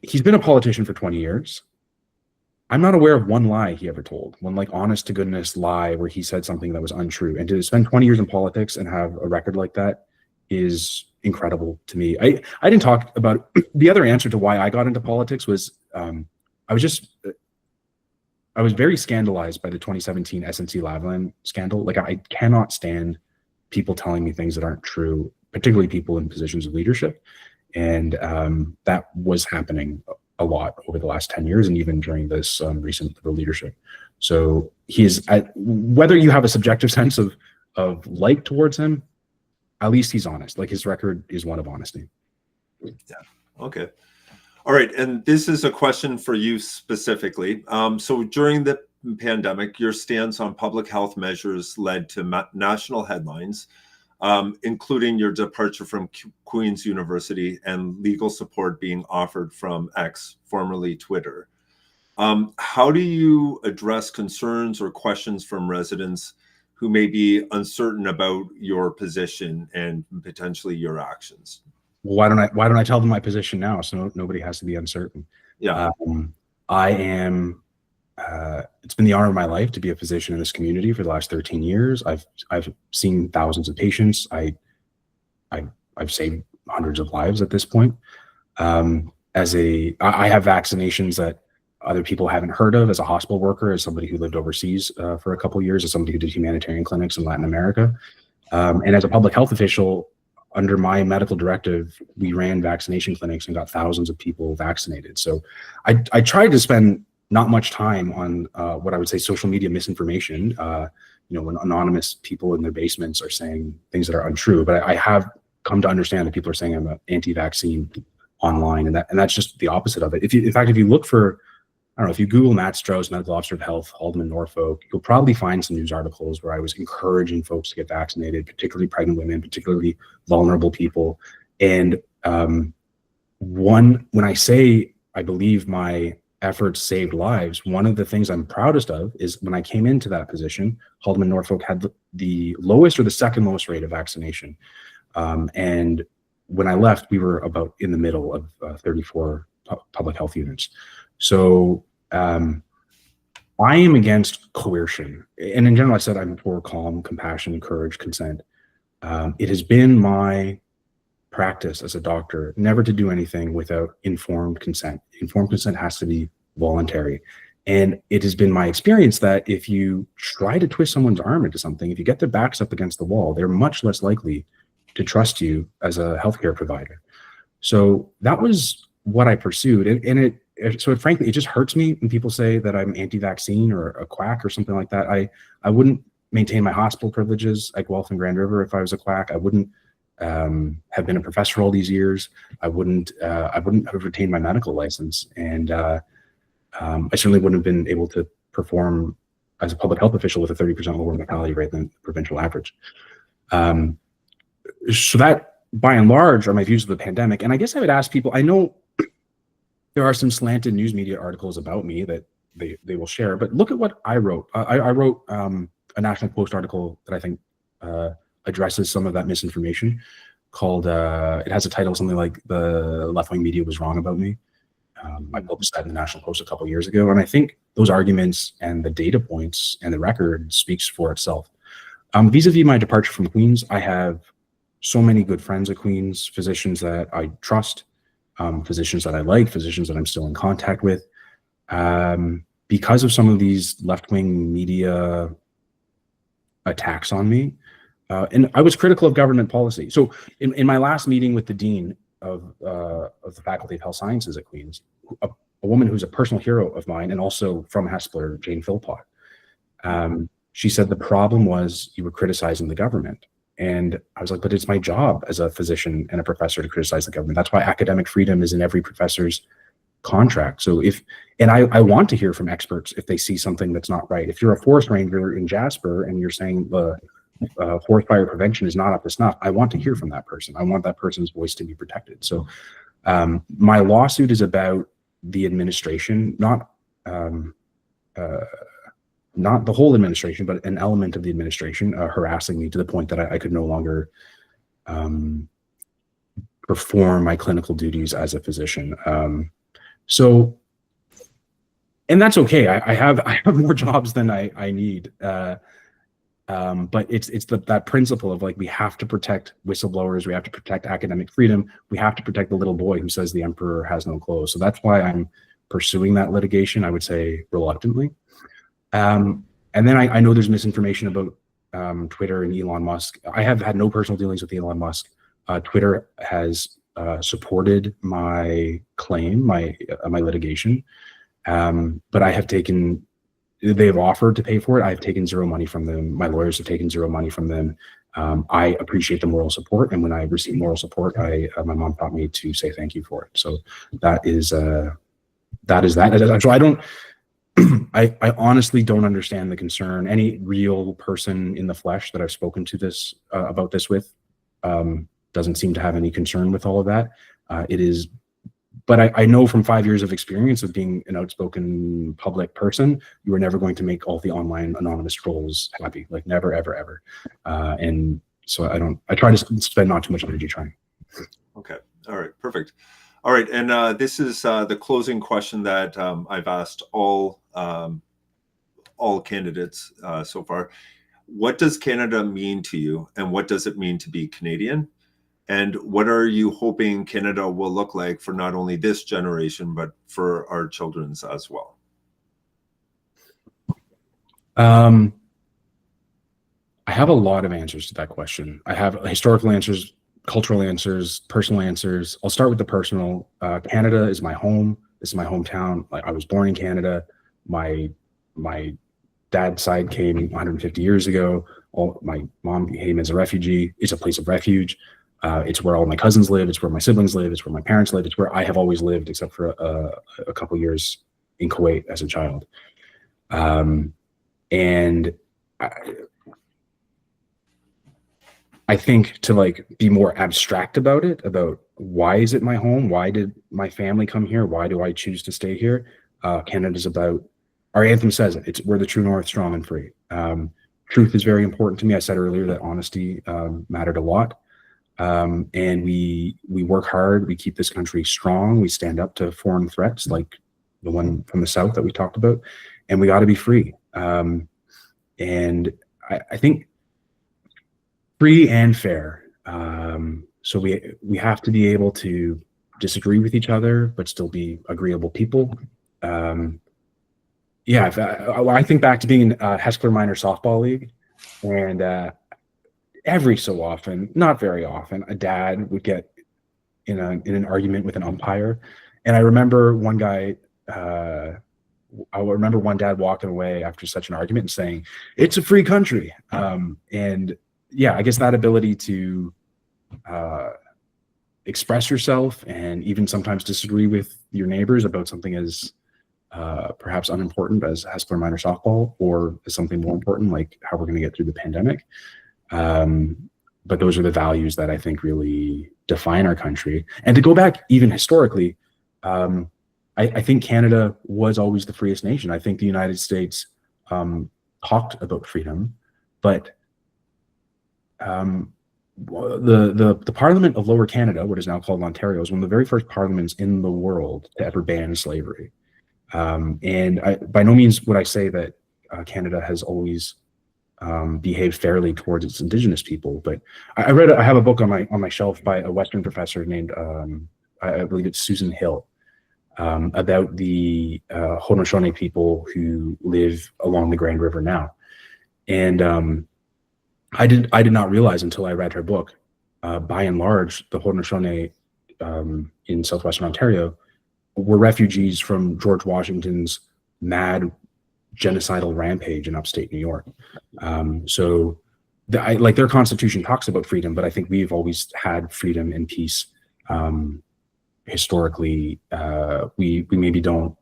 He's been a politician for 20 years. I'm not aware of one lie he ever told, one like honest to goodness lie where he said something that was untrue. And to spend 20 years in politics and have a record like that is incredible to me. I didn't talk about the other answer to why I got into politics was I was very scandalized by the 2017 SNC Lavalin scandal. Like, I cannot stand people telling me things that aren't true, particularly people in positions of leadership. And that was happening a lot over the last 10 years and even during this recent Liberal leadership. So whether you have a subjective sense of like towards him, at least he's honest. Like, his record is one of honesty. Yeah. Okay. All right. And this is a question for you specifically. So during the pandemic, your stance on public health measures led to national headlines, including your departure from Queen's University and legal support being offered from X, formerly Twitter. How do you address concerns or questions from residents who may be uncertain about your position and potentially your actions? Why don't I tell them my position now, so nobody has to be uncertain? Yeah. I am. It's been the honor of my life to be a physician in this community for the last 13 years. I've seen thousands of patients. I've saved hundreds of lives at this point. I have vaccinations that other people haven't heard of as a hospital worker, as somebody who lived overseas for a couple of years, as somebody who did humanitarian clinics in Latin America, and as a public health official. Under my medical directive, we ran vaccination clinics and got thousands of people vaccinated. So I tried to spend not much time on what I would say social media misinformation, when anonymous people in their basements are saying things that are untrue. But I have come to understand that people are saying I'm an anti-vaccine online, and that's just the opposite of it. In fact, if you look for, I don't know, if you Google Matt Strauss, Medical Officer of Health, Haldeman, Norfolk, you'll probably find some news articles where I was encouraging folks to get vaccinated, particularly pregnant women, particularly vulnerable people. And when I say I believe my efforts saved lives. One of the things I'm proudest of is when I came into that position, Haldeman Norfolk had the lowest or the second lowest rate of vaccination. And when I left, we were about in the middle of 34 public health units. So I am against coercion. And in general, I said I'm for calm, compassion, courage, consent. It has been my practice as a doctor never to do anything without informed consent. Informed consent has to be voluntary. And it has been my experience that if you try to twist someone's arm into something, if you get their backs up against the wall, they're much less likely to trust you as a healthcare provider. So that was what I pursued. And frankly, it just hurts me when people say that I'm anti-vaccine or a quack or something like that. I wouldn't maintain my hospital privileges at Guelph and Grand River if I was a quack. I wouldn't have been a professor all these years. I wouldn't have retained my medical license. And I certainly wouldn't have been able to perform as a public health official with a 30% lower mortality rate than the provincial average. So that, by and large, are my views of the pandemic. And I guess I would ask people, I know there are some slanted news media articles about me that they will share, but look at what I wrote. I wrote a National Post article that I think addresses some of that misinformation called, it has a title something like "The Left-Wing Media Was Wrong About Me." I published that in the National Post a couple of years ago, and I think those arguments and the data points and the record speaks for itself. Vis-a-vis my departure from Queen's, I have so many good friends at Queen's, physicians that I trust, physicians that I like, physicians that I'm still in contact with. Because of some of these left-wing media attacks on me, and I was critical of government policy. So in my last meeting with the dean of the Faculty of Health Sciences at Queen's, a woman who's a personal hero of mine and also from Hespeler, Jane Philpott, she said the problem was you were criticizing the government. And I was like, but it's my job as a physician and a professor to criticize the government. That's why academic freedom is in every professor's contract. So I want to hear from experts if they see something that's not right. If you're a forest ranger in Jasper and you're saying the forest fire prevention is not up to snuff, I want to hear from that person. I want that person's voice to be protected. So my lawsuit is about the administration, not the whole administration, but an element of the administration harassing me to the point that I could no longer perform my clinical duties as a physician. So, and that's okay. I have more jobs than I need. But it's that principle of like, we have to protect whistleblowers. We have to protect academic freedom. We have to protect the little boy who says the emperor has no clothes. So that's why I'm pursuing that litigation, I would say reluctantly. And then I know there's misinformation about Twitter and Elon Musk. I have had no personal dealings with Elon Musk. Twitter has supported my claim, my litigation, but they've offered to pay for it. I've taken zero money from them. My lawyers have taken zero money from them. I appreciate the moral support, and when I receive moral support, my mom taught me to say thank you for it. So that is that. So I don't. I honestly don't understand the concern. Any real person in the flesh that I've spoken to this about this with doesn't seem to have any concern with all of that. But I know from 5 years of experience of being an outspoken public person, you are never going to make all the online anonymous trolls happy. Like never, ever, ever. And so I try to spend not too much energy trying. Okay. All right. Perfect. All right. And this is the closing question that I've asked all candidates so far. What does Canada mean to you, and what does it mean to be Canadian? And what are you hoping Canada will look like for not only this generation, but for our children's as well? I have a lot of answers to that question. I have historical answers, cultural answers, personal answers. I'll start with the personal. Canada is my home. This is my hometown. Like, I was born in Canada. My dad's side came 150 years ago. My mom came as a refugee. It's a place of refuge. It's where all my cousins live. It's where my siblings live. It's where my parents live. It's where I have always lived, except for a couple years in Kuwait as a child. And I think to like be more abstract about it, about why is it my home? Why did my family come here? Why do I choose to stay here? Canada's about, our anthem says it, we're the true north, strong and free. Truth is very important to me. I said earlier that honesty mattered a lot. And we work hard. We keep this country strong. We stand up to foreign threats like the one from the South that we talked about, and we got to be free. And I think free and fair. So we have to be able to disagree with each other, but still be agreeable people. I think back to being in Hespeler Minor Softball League, and every so often, not very often, a dad would get in an argument with an umpire. And I remember one guy, one dad walking away after such an argument and saying, "It's a free country." And yeah, I guess that ability to express yourself and even sometimes disagree with your neighbors about something as perhaps unimportant as Hespeler Minor Softball, or as something more important like how we're going to get through the pandemic. But those are the values that I think really define our country. And to go back even historically, I think Canada was always the freest nation. I think the United States talked about freedom, but the Parliament of Lower Canada, what is now called Ontario, is one of the very first parliaments in the world to ever ban slavery. And by no means would I say that Canada has always behaved fairly towards its Indigenous people, but I have a book on my shelf by a Western professor named I believe it's Susan Hill, about the Haudenosaunee people who live along the Grand River now. And I did not realize until I read her book, by and large, the Haudenosaunee in southwestern Ontario were refugees from George Washington's mad genocidal rampage in upstate New York. So their constitution talks about freedom, but I think we've always had freedom and peace. Historically, we maybe don't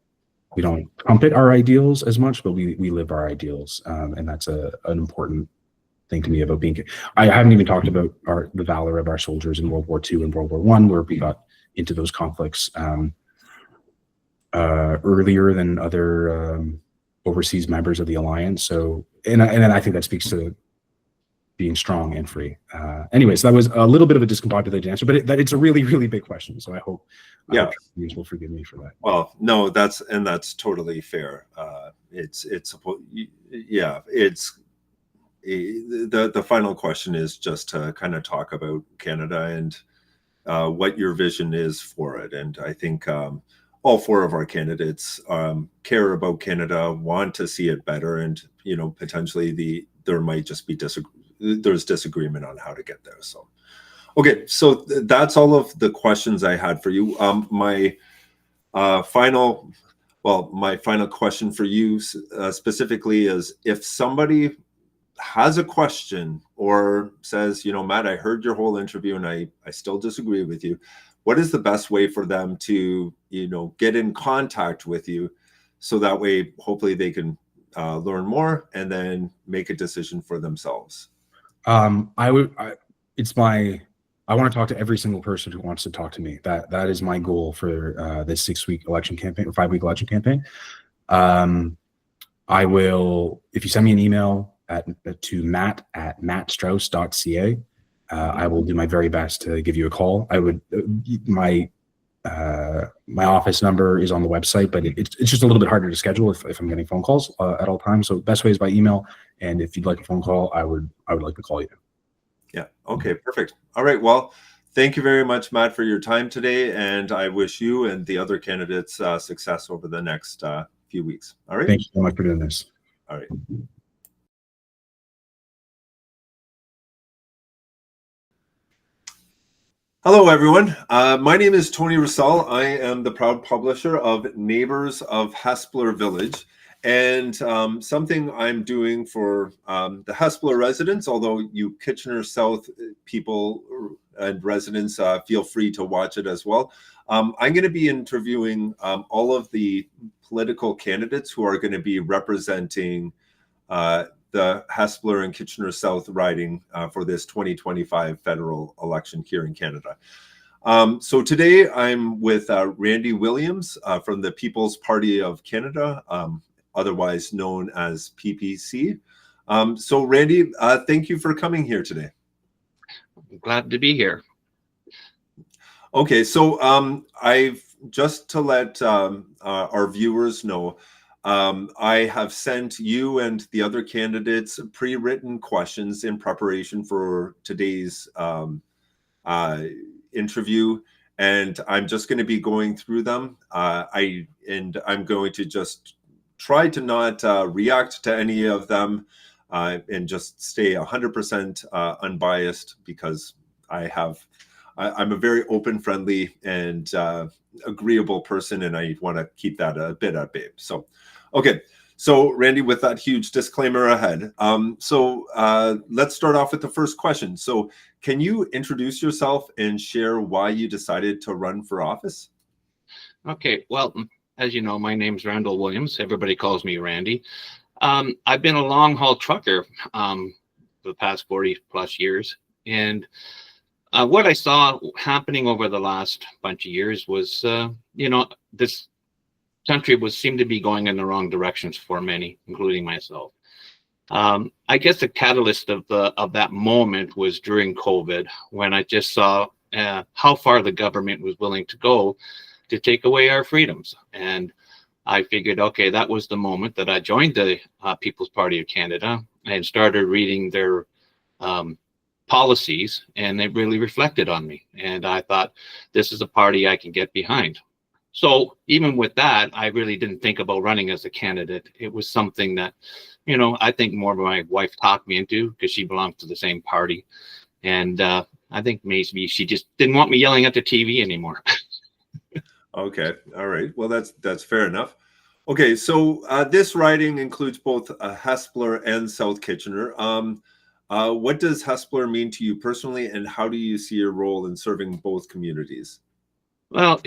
trumpet our ideals as much, but we live our ideals, and that's an important thing to me about being. I haven't even talked about the valor of our soldiers in World War II and World War I, where we got into those conflicts earlier than other overseas members of the alliance. So, and I think that speaks to being strong and free. Anyways, that was a little bit of a discombobulated answer, but it's a really, really big question. So I hope you will forgive me for that. Well, no, that's totally fair. The final question is just to kind of talk about Canada and what your vision is for it. And I think all four of our candidates care about Canada, want to see it better, and potentially there might just be there's disagreement on how to get there. So, okay, so that's all of the questions I had for you. My final question for you specifically is, if somebody has a question or says, Matt, I heard your whole interview and I still disagree with you, what is the best way for them to, get in contact with you, so that way hopefully they can learn more and then make a decision for themselves? I want to talk to every single person who wants to talk to me. That is my goal for this 6-week election campaign or 5-week election campaign. I will, if you send me an email to matt@mattstrauss.ca, I will do my very best to give you a call. I would, my office number is on the website, but it's just a little bit harder to schedule if I'm getting phone calls at all times. So the best way is by email. And if you'd like a phone call, I would like to call you. Yeah. Okay, perfect. All right. Well, thank you very much, Matt, for your time today. And I wish you and the other candidates success over the next few weeks. All right. Thank you so much for doing this. All right. Hello, everyone. My name is Tony Russell. I am the proud publisher of Neighbors of Hespeler Village. And something I'm doing for the Hespeler residents, although you Kitchener South people and residents feel free to watch it as well. I'm going to be interviewing all of the political candidates who are going to be representing the Hespeler and Kitchener South riding for this 2025 federal election here in Canada. So today I'm with Randy Williams from the People's Party of Canada, otherwise known as PPC. So Randy, thank you for coming here today. Glad to be here. Okay, so I've just to let our viewers know, I have sent you and the other candidates pre-written questions in preparation for today's interview, and I'm just going to be going through them. I'm going to just try to not react to any of them and just stay 100% unbiased, because I'm a very open, friendly, and agreeable person, and I want to keep that a bit at bay. So, okay. So, Randy, with that huge disclaimer ahead, let's start off with the first question. So, can you introduce yourself and share why you decided to run for office? Okay, well, as you know, my name's Randall Williams. Everybody calls me Randy. I've been a long-haul trucker for the past 40 plus years, and what I saw happening over the last bunch of years was, this country seemed to be going in the wrong directions for many, including myself. I guess the catalyst of that moment was during COVID, when I just saw how far the government was willing to go to take away our freedoms. And I figured, okay, that was the moment that I joined the People's Party of Canada and started reading their policies, and they really reflected on me. And I thought, this is a party I can get behind. So even with that, I really didn't think about running as a candidate. It was something that, I think more of my wife talked me into, because she belongs to the same party. And I think maybe she just didn't want me yelling at the TV anymore. Okay. All right. Well, that's fair enough. Okay. So this riding includes both Hespeler and South Kitchener. What does Hespeler mean to you personally, and how do you see your role in serving both communities? Well,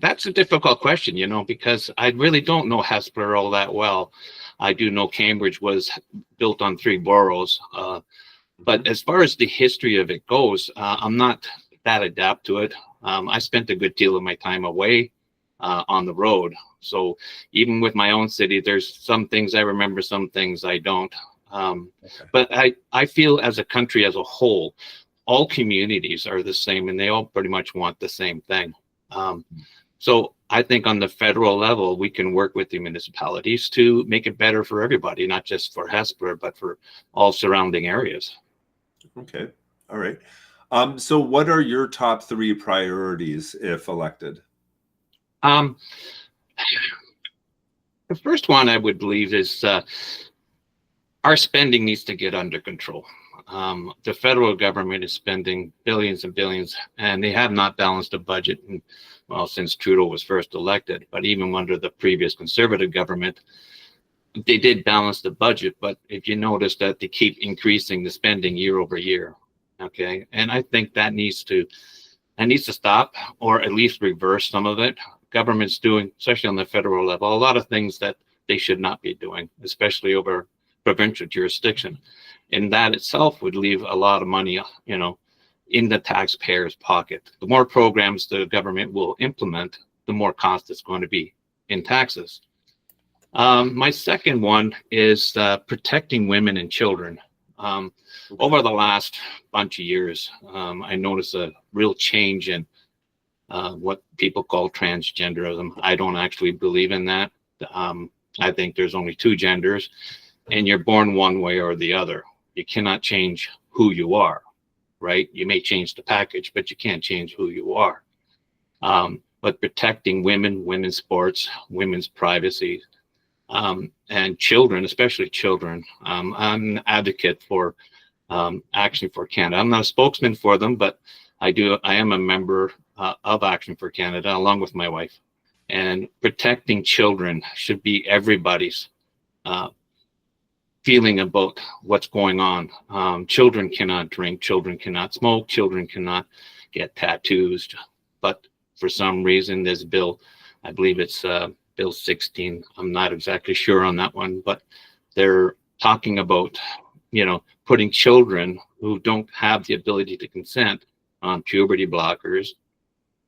that's a difficult question, because I really don't know Hespeler all that well. I do know Cambridge was built on 3 boroughs, but as far as the history of it goes, I'm not that adept to it. I spent a good deal of my time away on the road. So even with my own city, there's some things I remember, some things I don't. But I feel as a country as a whole, all communities are the same, and they all pretty much want the same thing. So I think on the federal level, we can work with the municipalities to make it better for everybody, not just for Hespeler, but for all surrounding areas. Okay. All right. So what are your top 3 priorities if elected? The first one I would believe is our spending needs to get under control. The federal government is spending billions and billions, and they have not balanced a budget, since Trudeau was first elected. But even under the previous Conservative government, they did balance the budget. But if you notice that they keep increasing the spending year over year, okay, and I think that needs to stop, or at least reverse some of it. Government's doing, especially on the federal level, a lot of things that they should not be doing, especially over provincial jurisdiction. And that itself would leave a lot of money, in the taxpayer's pocket. The more programs the government will implement, the more cost it's going to be in taxes. My second one is protecting women and children. Over the last bunch of years, I noticed a real change in what people call transgenderism. I don't actually believe in that. I think there's only 2 genders, and you're born one way or the other. You cannot change who you are, right? You may change the package, but you can't change who you are. But protecting women, women's sports, women's privacy, and children, especially children. I'm an advocate for Action for Canada. I'm not a spokesman for them, but I am a member of Action for Canada, along with my wife. And protecting children should be everybody's feeling about what's going on. Children cannot drink, children cannot smoke, children cannot get tattoos. But for some reason, this bill, I believe it's Bill 16. I'm not exactly sure on that one, but they're talking about, putting children who don't have the ability to consent on puberty blockers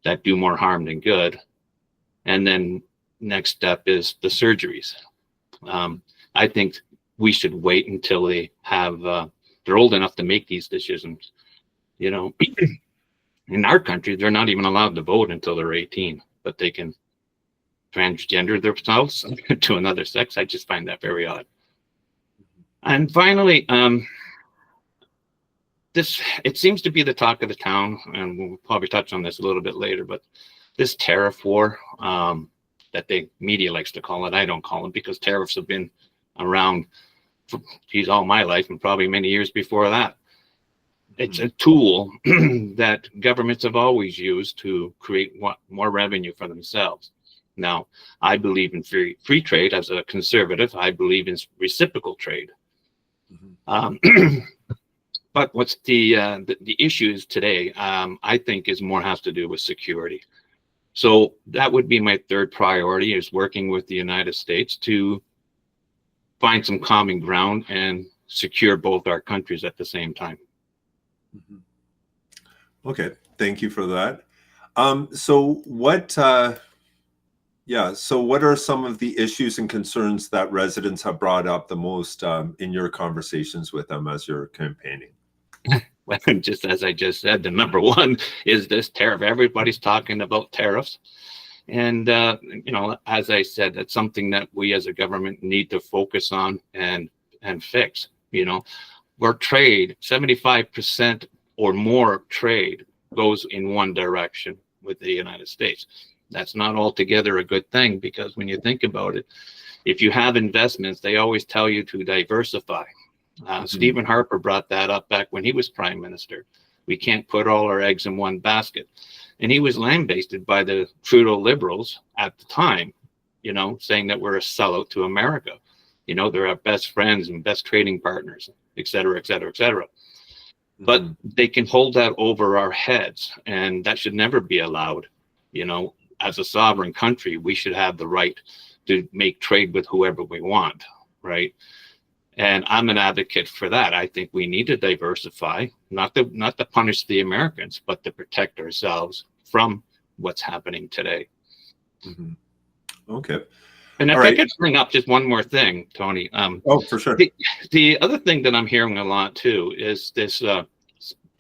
that do more harm than good. And then next step is the surgeries. I think we should wait until they have, they're old enough to make these decisions. You know, in our country, they're not even allowed to vote until they're 18, but they can transgender themselves to another sex. I just find that very odd. And finally, it seems to be the talk of the town, and we'll probably touch on this a little bit later, but this tariff war, that the media likes to call it, I don't call it, because tariffs have been around for, geez, all my life and probably many years before that. It's a tool that governments have always used to create more revenue for themselves. Now, I believe in free trade. As a conservative, I believe in reciprocal trade. But what's the issues today, I think, is more has to do with security. So that would be my third priority, is working with the United States to find some common ground and secure both our countries at the same time. Okay, thank you for that. So what are some of the issues and concerns that residents have brought up the most in your conversations with them as you're campaigning? Well, just as I just said, the number one is this tariff. Everybody's talking about tariffs. And, you know, as I said, that's something that we as a government need to focus on and fix. You know, where trade, 75% or more trade goes in one direction with the United States. That's not altogether a good thing, because when you think about it, if you have investments, they always tell you to diversify. Stephen Harper brought that up back when he was prime minister. We can't put all our eggs in one basket. And he was lambasted by the Trudeau Liberals at the time, you know, saying that we're a sellout to America. You know, they're our best friends and best trading partners, et cetera, et cetera, et cetera. But they can hold that over our heads, and that should never be allowed. You know, as a sovereign country, we should have the right to make trade with whoever we want, right? And I'm an advocate for that. I think we need to diversify, not to punish the Americans, but to protect ourselves from what's happening today. Okay. And if I could bring up just one more thing, Tony. Oh, for sure. The other thing that I'm hearing a lot too is this vote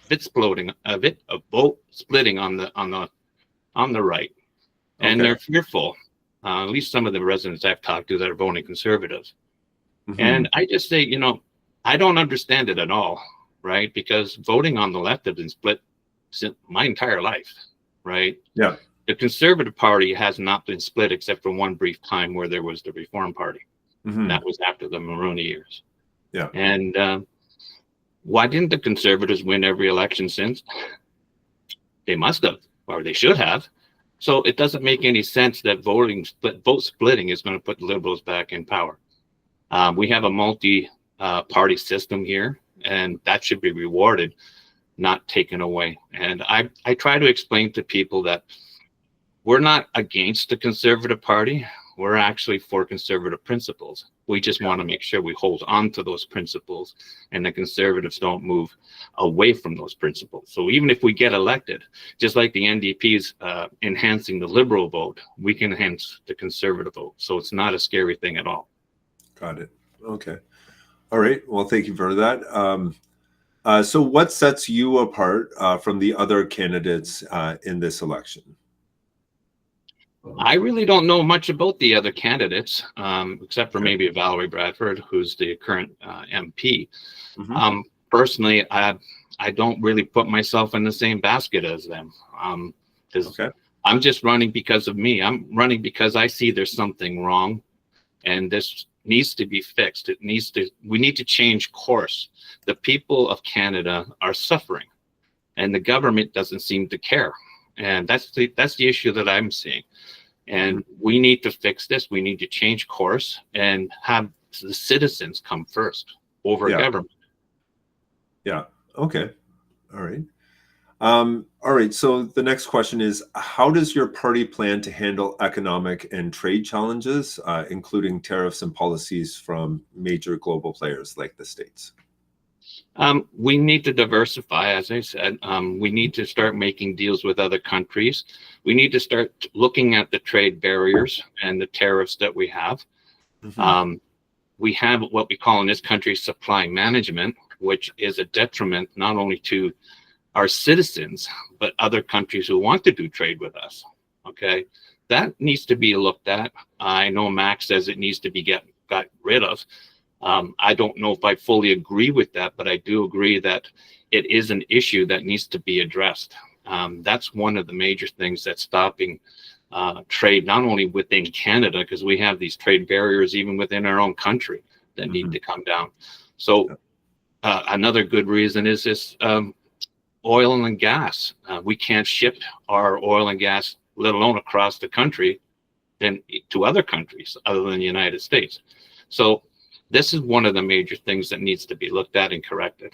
splitting on the right, and they're fearful. At least some of the residents I've talked to that are voting conservatives. And I just say, you know, I don't understand it at all, right? Because voting on the left has been split since my entire life, right? Yeah. The Conservative Party has not been split except for one brief time where there was the Reform Party. That was after the Maroney years. Yeah. And why didn't the Conservatives win every election since? They must have, or they should have. So it doesn't make any sense that vote splitting is going to put the Liberals back in power. We have a multi-party system here, and that should be rewarded, not taken away. And I try to explain to people that we're not against the Conservative Party. We're actually for conservative principles. We just want to make sure we hold on to those principles, and the Conservatives don't move away from those principles. So even if we get elected, just like the NDP's enhancing the Liberal vote, we can enhance the Conservative vote. So it's not a scary thing at all. Got it. Okay. All right. Well, thank you for that. So what sets you apart from the other candidates in this election? I really don't know much about the other candidates, except for maybe Valerie Bradford, who's the current MP. Personally, I don't really put myself in the same basket as them. I'm just running because of me. I'm running because I see there's something wrong, and this needs to be fixed. We need to change course. The people of Canada are suffering, and the government doesn't seem to care. And that's the issue that I'm seeing. And we need to fix this. We need to change course and have the citizens come first over government. Yeah. Okay. All right. All right. So the next question is, how does your party plan to handle economic and trade challenges, including tariffs and policies from major global players like the States? We need to diversify, as I said. We need to start making deals with other countries. We need to start looking at the trade barriers and the tariffs that we have. We have what we call in this country supply management, which is a detriment not only to our citizens, but other countries who want to do trade with us. Okay, that needs to be looked at. I know Max says it needs to be got rid of. I don't know if I fully agree with that, but I do agree that it is an issue that needs to be addressed. That's one of the major things that's stopping trade, not only within Canada, because we have these trade barriers even within our own country that need to come down. So another good reason is this oil and gas. We can't ship our oil and gas, let alone across the country, then to other countries other than the United States. So this is one of the major things that needs to be looked at and corrected.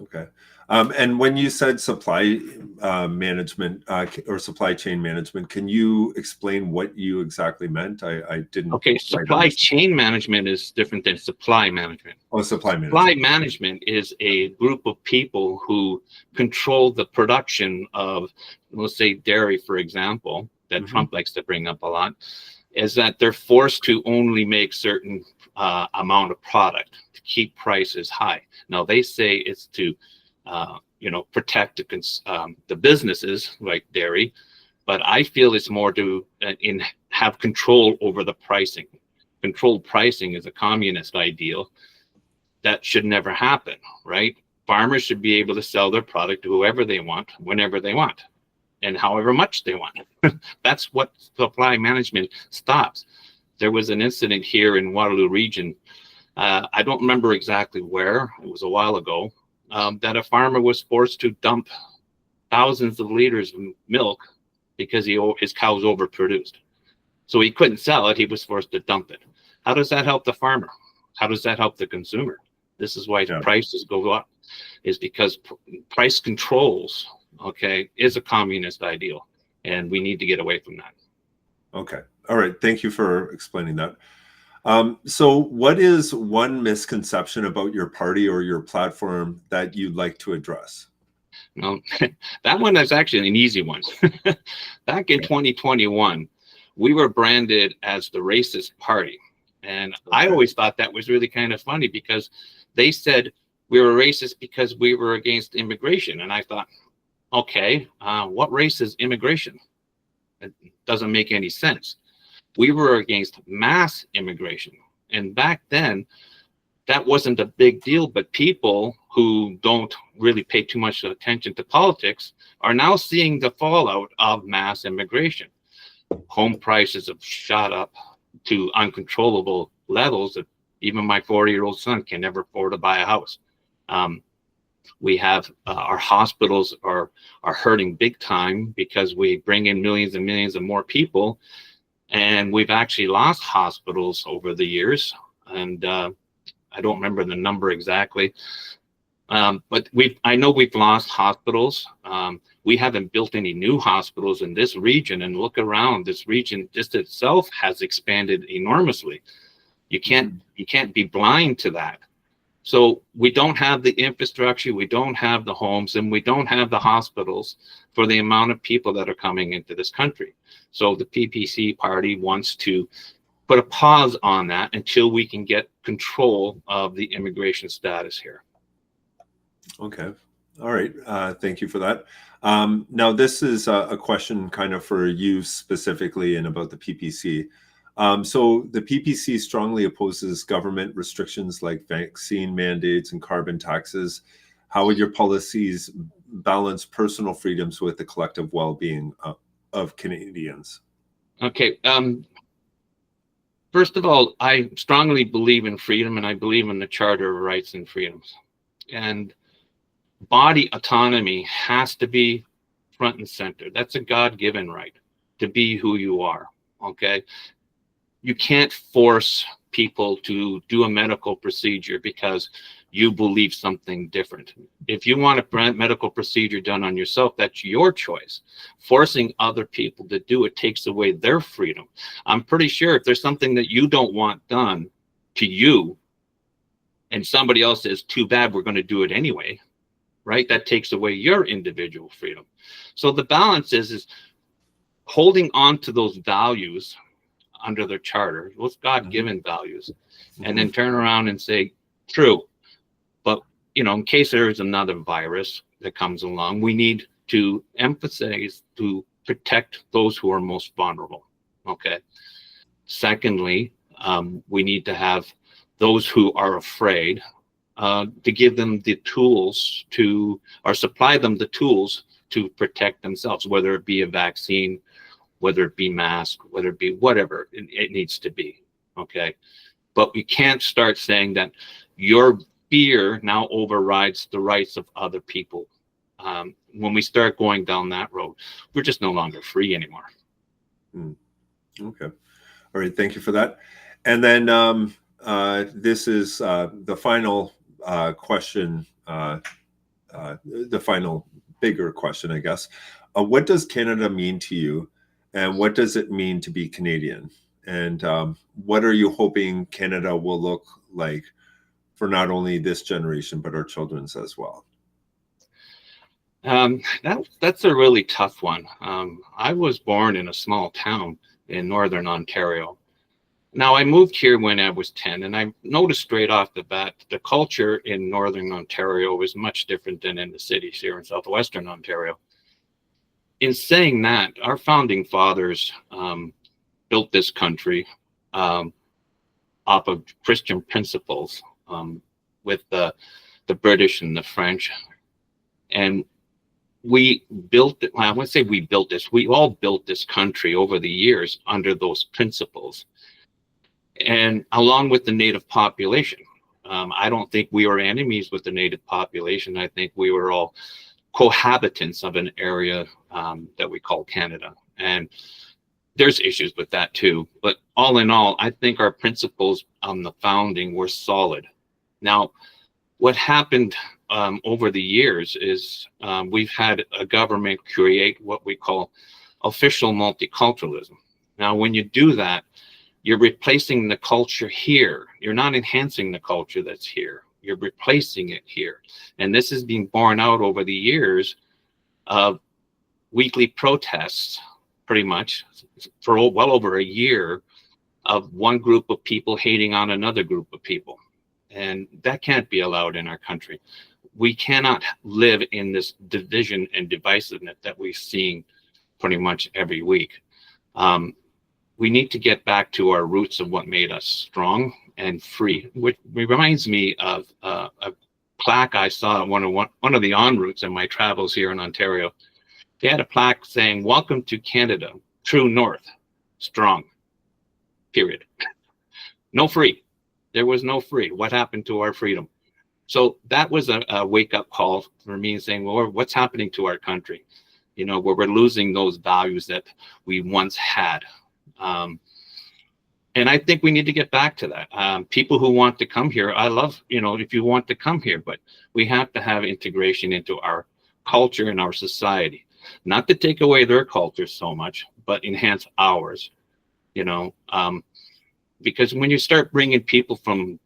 Okay. And when you said supply management or supply chain management, can you explain what you exactly meant? I didn't. Okay, supply chain management is different than supply management. Oh, supply management. Supply management is a group of people who control the production of, let's say, dairy, for example, that Trump likes to bring up a lot, is that they're forced to only make certain amount of product to keep prices high. Now, they say it's to protect the businesses like dairy, but I feel it's more to have control over the pricing. Controlled pricing is a communist ideal that should never happen, right? Farmers should be able to sell their product to whoever they want, whenever they want, and however much they want. That's what supply management stops. There was an incident here in Waterloo region. I don't remember exactly where, it was a while ago, that a farmer was forced to dump thousands of liters of milk because his cows overproduced. So he couldn't sell it, he was forced to dump it. How does that help the farmer? How does that help the consumer? This is why prices go up, is because price controls, okay, is a communist ideal, and we need to get away from that. Okay. All right. Thank you for explaining that. So what is one misconception about your party or your platform that you'd like to address? Well, that one is actually an easy one. Back in 2021, we were branded as the racist party. And I always thought that was really kind of funny because they said we were racist because we were against immigration. And I thought, okay, what race is immigration? It doesn't make any sense. We were against mass immigration. And back then, that wasn't a big deal, but people who don't really pay too much attention to politics are now seeing the fallout of mass immigration. Home prices have shot up to uncontrollable levels that even my 40-year-old son can never afford to buy a house. We have our hospitals are hurting big time because we bring in millions and millions of more people. And we've actually lost hospitals over the years. And I don't remember the number exactly. But I know we've lost hospitals. We haven't built any new hospitals in this region. And look around, this region just itself has expanded enormously. You can't be blind to that. So we don't have the infrastructure, we don't have the homes, and we don't have the hospitals for the amount of people that are coming into this country. So the PPC party wants to put a pause on that until we can get control of the immigration status here. Okay. All right. Thank you for that. Now, this is a question kind of for you specifically and about the PPC. So the PPC strongly opposes government restrictions like vaccine mandates and carbon taxes. How would your policies balance personal freedoms with the collective well-being of Canadians? Okay. First of all, I strongly believe in freedom, and I believe in the Charter of Rights and Freedoms. And body autonomy has to be front and center. That's a God-given right to be who you are. Okay. You can't force people to do a medical procedure because you believe something different. If you want a medical procedure done on yourself, that's your choice. Forcing other people to do it takes away their freedom. I'm pretty sure if there's something that you don't want done to you, and somebody else says, too bad, we're going to do it anyway, right? That takes away your individual freedom. So the balance is holding on to those values under their charter, those God-given values, and then turn around and say, true, but in case there is another virus that comes along, we need to emphasize to protect those who are most vulnerable. Okay. Secondly, we need to have those who are afraid to give them the tools or supply them the tools to protect themselves, whether it be a vaccine, whether it be mask, whether it be whatever it needs to be. Okay. But we can't start saying that your fear now overrides the rights of other people. When we start going down that road, we're just no longer free anymore. Okay. All right. Thank you for that. And then this is the final question, the final bigger question, I guess. What does Canada mean to you, and what does it mean to be Canadian? And what are you hoping Canada will look like for not only this generation, but our children's as well? That's a really tough one. I was born in a small town in Northern Ontario. Now, I moved here when I was 10, and I noticed straight off the bat the culture in Northern Ontario was much different than in the cities here in Southwestern Ontario. In saying that, our founding fathers built this country off of Christian principles with the British and the French. And we built it, I wouldn't say we built this, we all built this country over the years under those principles. And along with the native population, I don't think we were enemies with the native population. I think we were all cohabitants of an area that we call Canada. And there's issues with that too. But all in all, I think our principles on the founding were solid. Now, what happened over the years is we've had a government create what we call official multiculturalism. Now, when you do that, you're replacing the culture here. You're not enhancing the culture that's here. You're replacing it here. And this is being borne out over the years of weekly protests, pretty much, for well over a year, of one group of people hating on another group of people. And that can't be allowed in our country. We cannot live in this division and divisiveness that we're seeing pretty much every week. We need to get back to our roots of what made us strong and free, which reminds me of a plaque I saw at one of the en routes in my travels here in Ontario. They had a plaque saying, "Welcome to Canada, true north, strong, period." No free. There was no free. What happened to our freedom? So that was a wake-up call for me, saying, well, what's happening to our country? Where we're losing those values that we once had. And I think we need to get back to that. People who want to come here, I love, if you want to come here, but we have to have integration into our culture and our society. Not to take away their culture so much, but enhance ours, because when you start bringing people from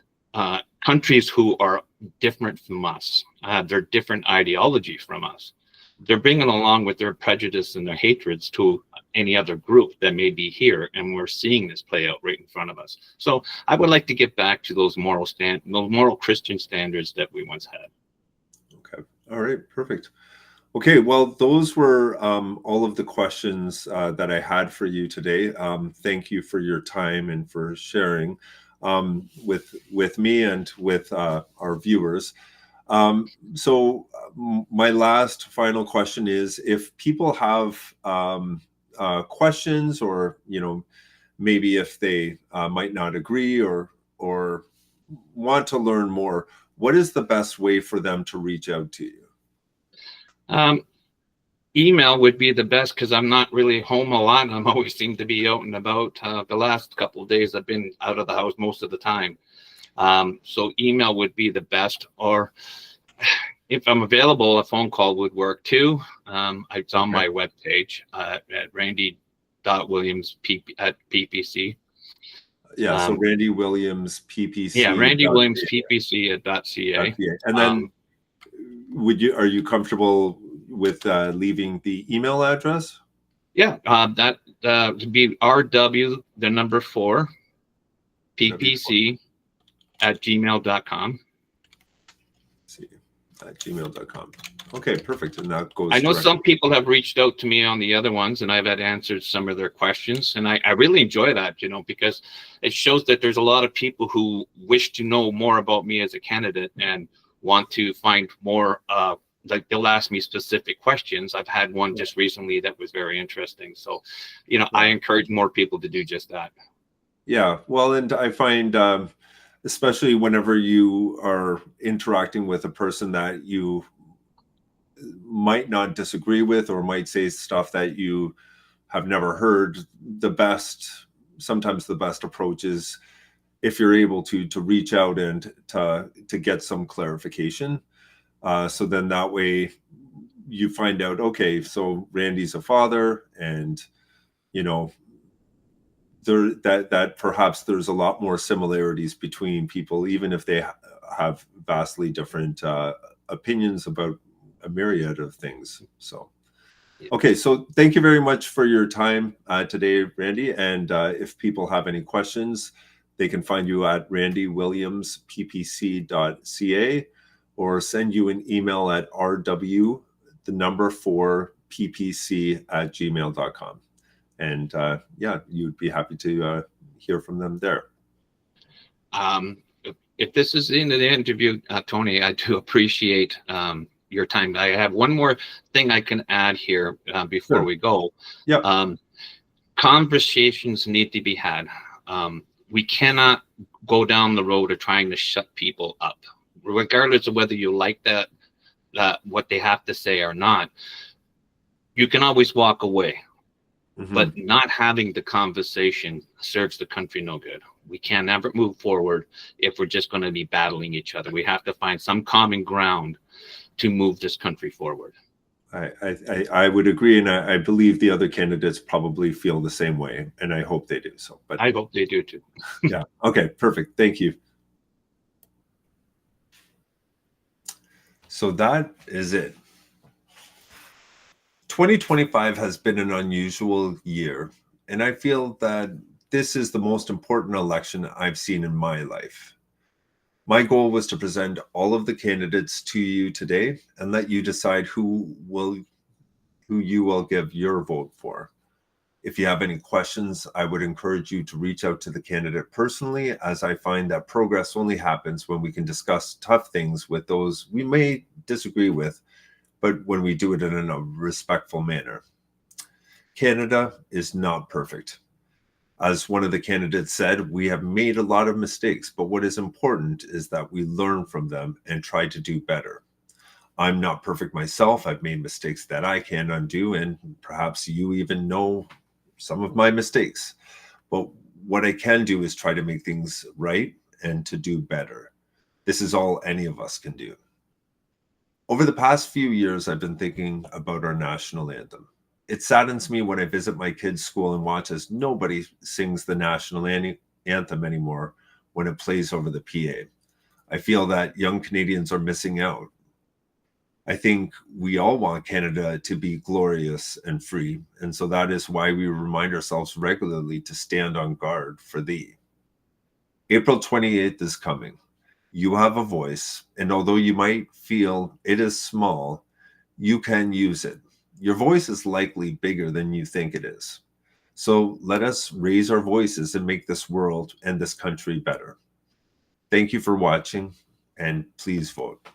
countries who are different from us, they're different ideology from us, they're bringing along with their prejudice and their hatreds to any other group that may be here, and we're seeing this play out right in front of us. So I would like to get back to those moral Christian standards that we once had. Okay. All right. Perfect. Okay. Well, those were all of the questions that I had for you today. Thank you for your time and for sharing with me and with our viewers. So my last final question is, if people have questions, or maybe if they might not agree or want to learn more, what is the best way for them to reach out to you? Email would be the best, because I'm not really home a lot. I'm always seem to be out and about. The last couple of days I've been out of the house most of the time. So email would be the best, or if I'm available, a phone call would work too. It's on my webpage at randy.williams@ppc. Yeah, so Randy Williams, PPC. Yeah, Randy Williams, PPC at .ca. And then are you comfortable with leaving the email address? Yeah, that would be RW, the number 4, PPC at gmail.com. At gmail.com. Okay, perfect. And that goes. I know directly. some people have reached out to me on the other ones, and I've had answered some of their questions. And I really enjoy that, because it shows that there's a lot of people who wish to know more about me as a candidate and want to find more. Like they'll ask me specific questions. I've had one just recently that was very interesting. So, I encourage more people to do just that. Yeah, well, and I find, especially whenever you are interacting with a person that you might not disagree with or might say stuff that you have never heard, sometimes the best approach is if you're able to reach out and to get some clarification. So then that way you find out, okay, so Randy's a father, and that perhaps there's a lot more similarities between people, even if they have vastly different opinions about a myriad of things. So, okay, so thank you very much for your time today, Randy. And if people have any questions, they can find you at randywilliamsppc.ca or send you an email at rw4ppc@gmail.com. And you'd be happy to hear from them there. If this is the end of the interview, Tony, I do appreciate your time. I have one more thing I can add here before we go. Yeah. Conversations need to be had. We cannot go down the road of trying to shut people up, regardless of whether you like that what they have to say or not. You can always walk away. Mm-hmm. But not having the conversation serves the country no good. We can never move forward if we're just going to be battling each other. We have to find some common ground to move this country forward. I would agree, and I believe the other candidates probably feel the same way, and I hope they do so. But I hope they do too. Yeah. Okay. Perfect. Thank you. So that is it. 2025 has been an unusual year, and I feel that this is the most important election I've seen in my life. My goal was to present all of the candidates to you today and let you decide who you will give your vote for. If you have any questions, I would encourage you to reach out to the candidate personally, as I find that progress only happens when we can discuss tough things with those we may disagree with, but when we do it in a respectful manner. Canada is not perfect. As one of the candidates said, we have made a lot of mistakes, but what is important is that we learn from them and try to do better. I'm not perfect myself. I've made mistakes that I can't undo, and perhaps you even know some of my mistakes. But what I can do is try to make things right and to do better. This is all any of us can do. Over the past few years, I've been thinking about our national anthem. It saddens me when I visit my kids' school and watch as nobody sings the national anthem anymore when it plays over the PA. I feel that young Canadians are missing out. I think we all want Canada to be glorious and free, and so that is why we remind ourselves regularly to stand on guard for thee. April 28th is coming. You have a voice, and although you might feel it is small, you can use it. Your voice is likely bigger than you think it is. So let us raise our voices and make this world and this country better. Thank you for watching, and please vote.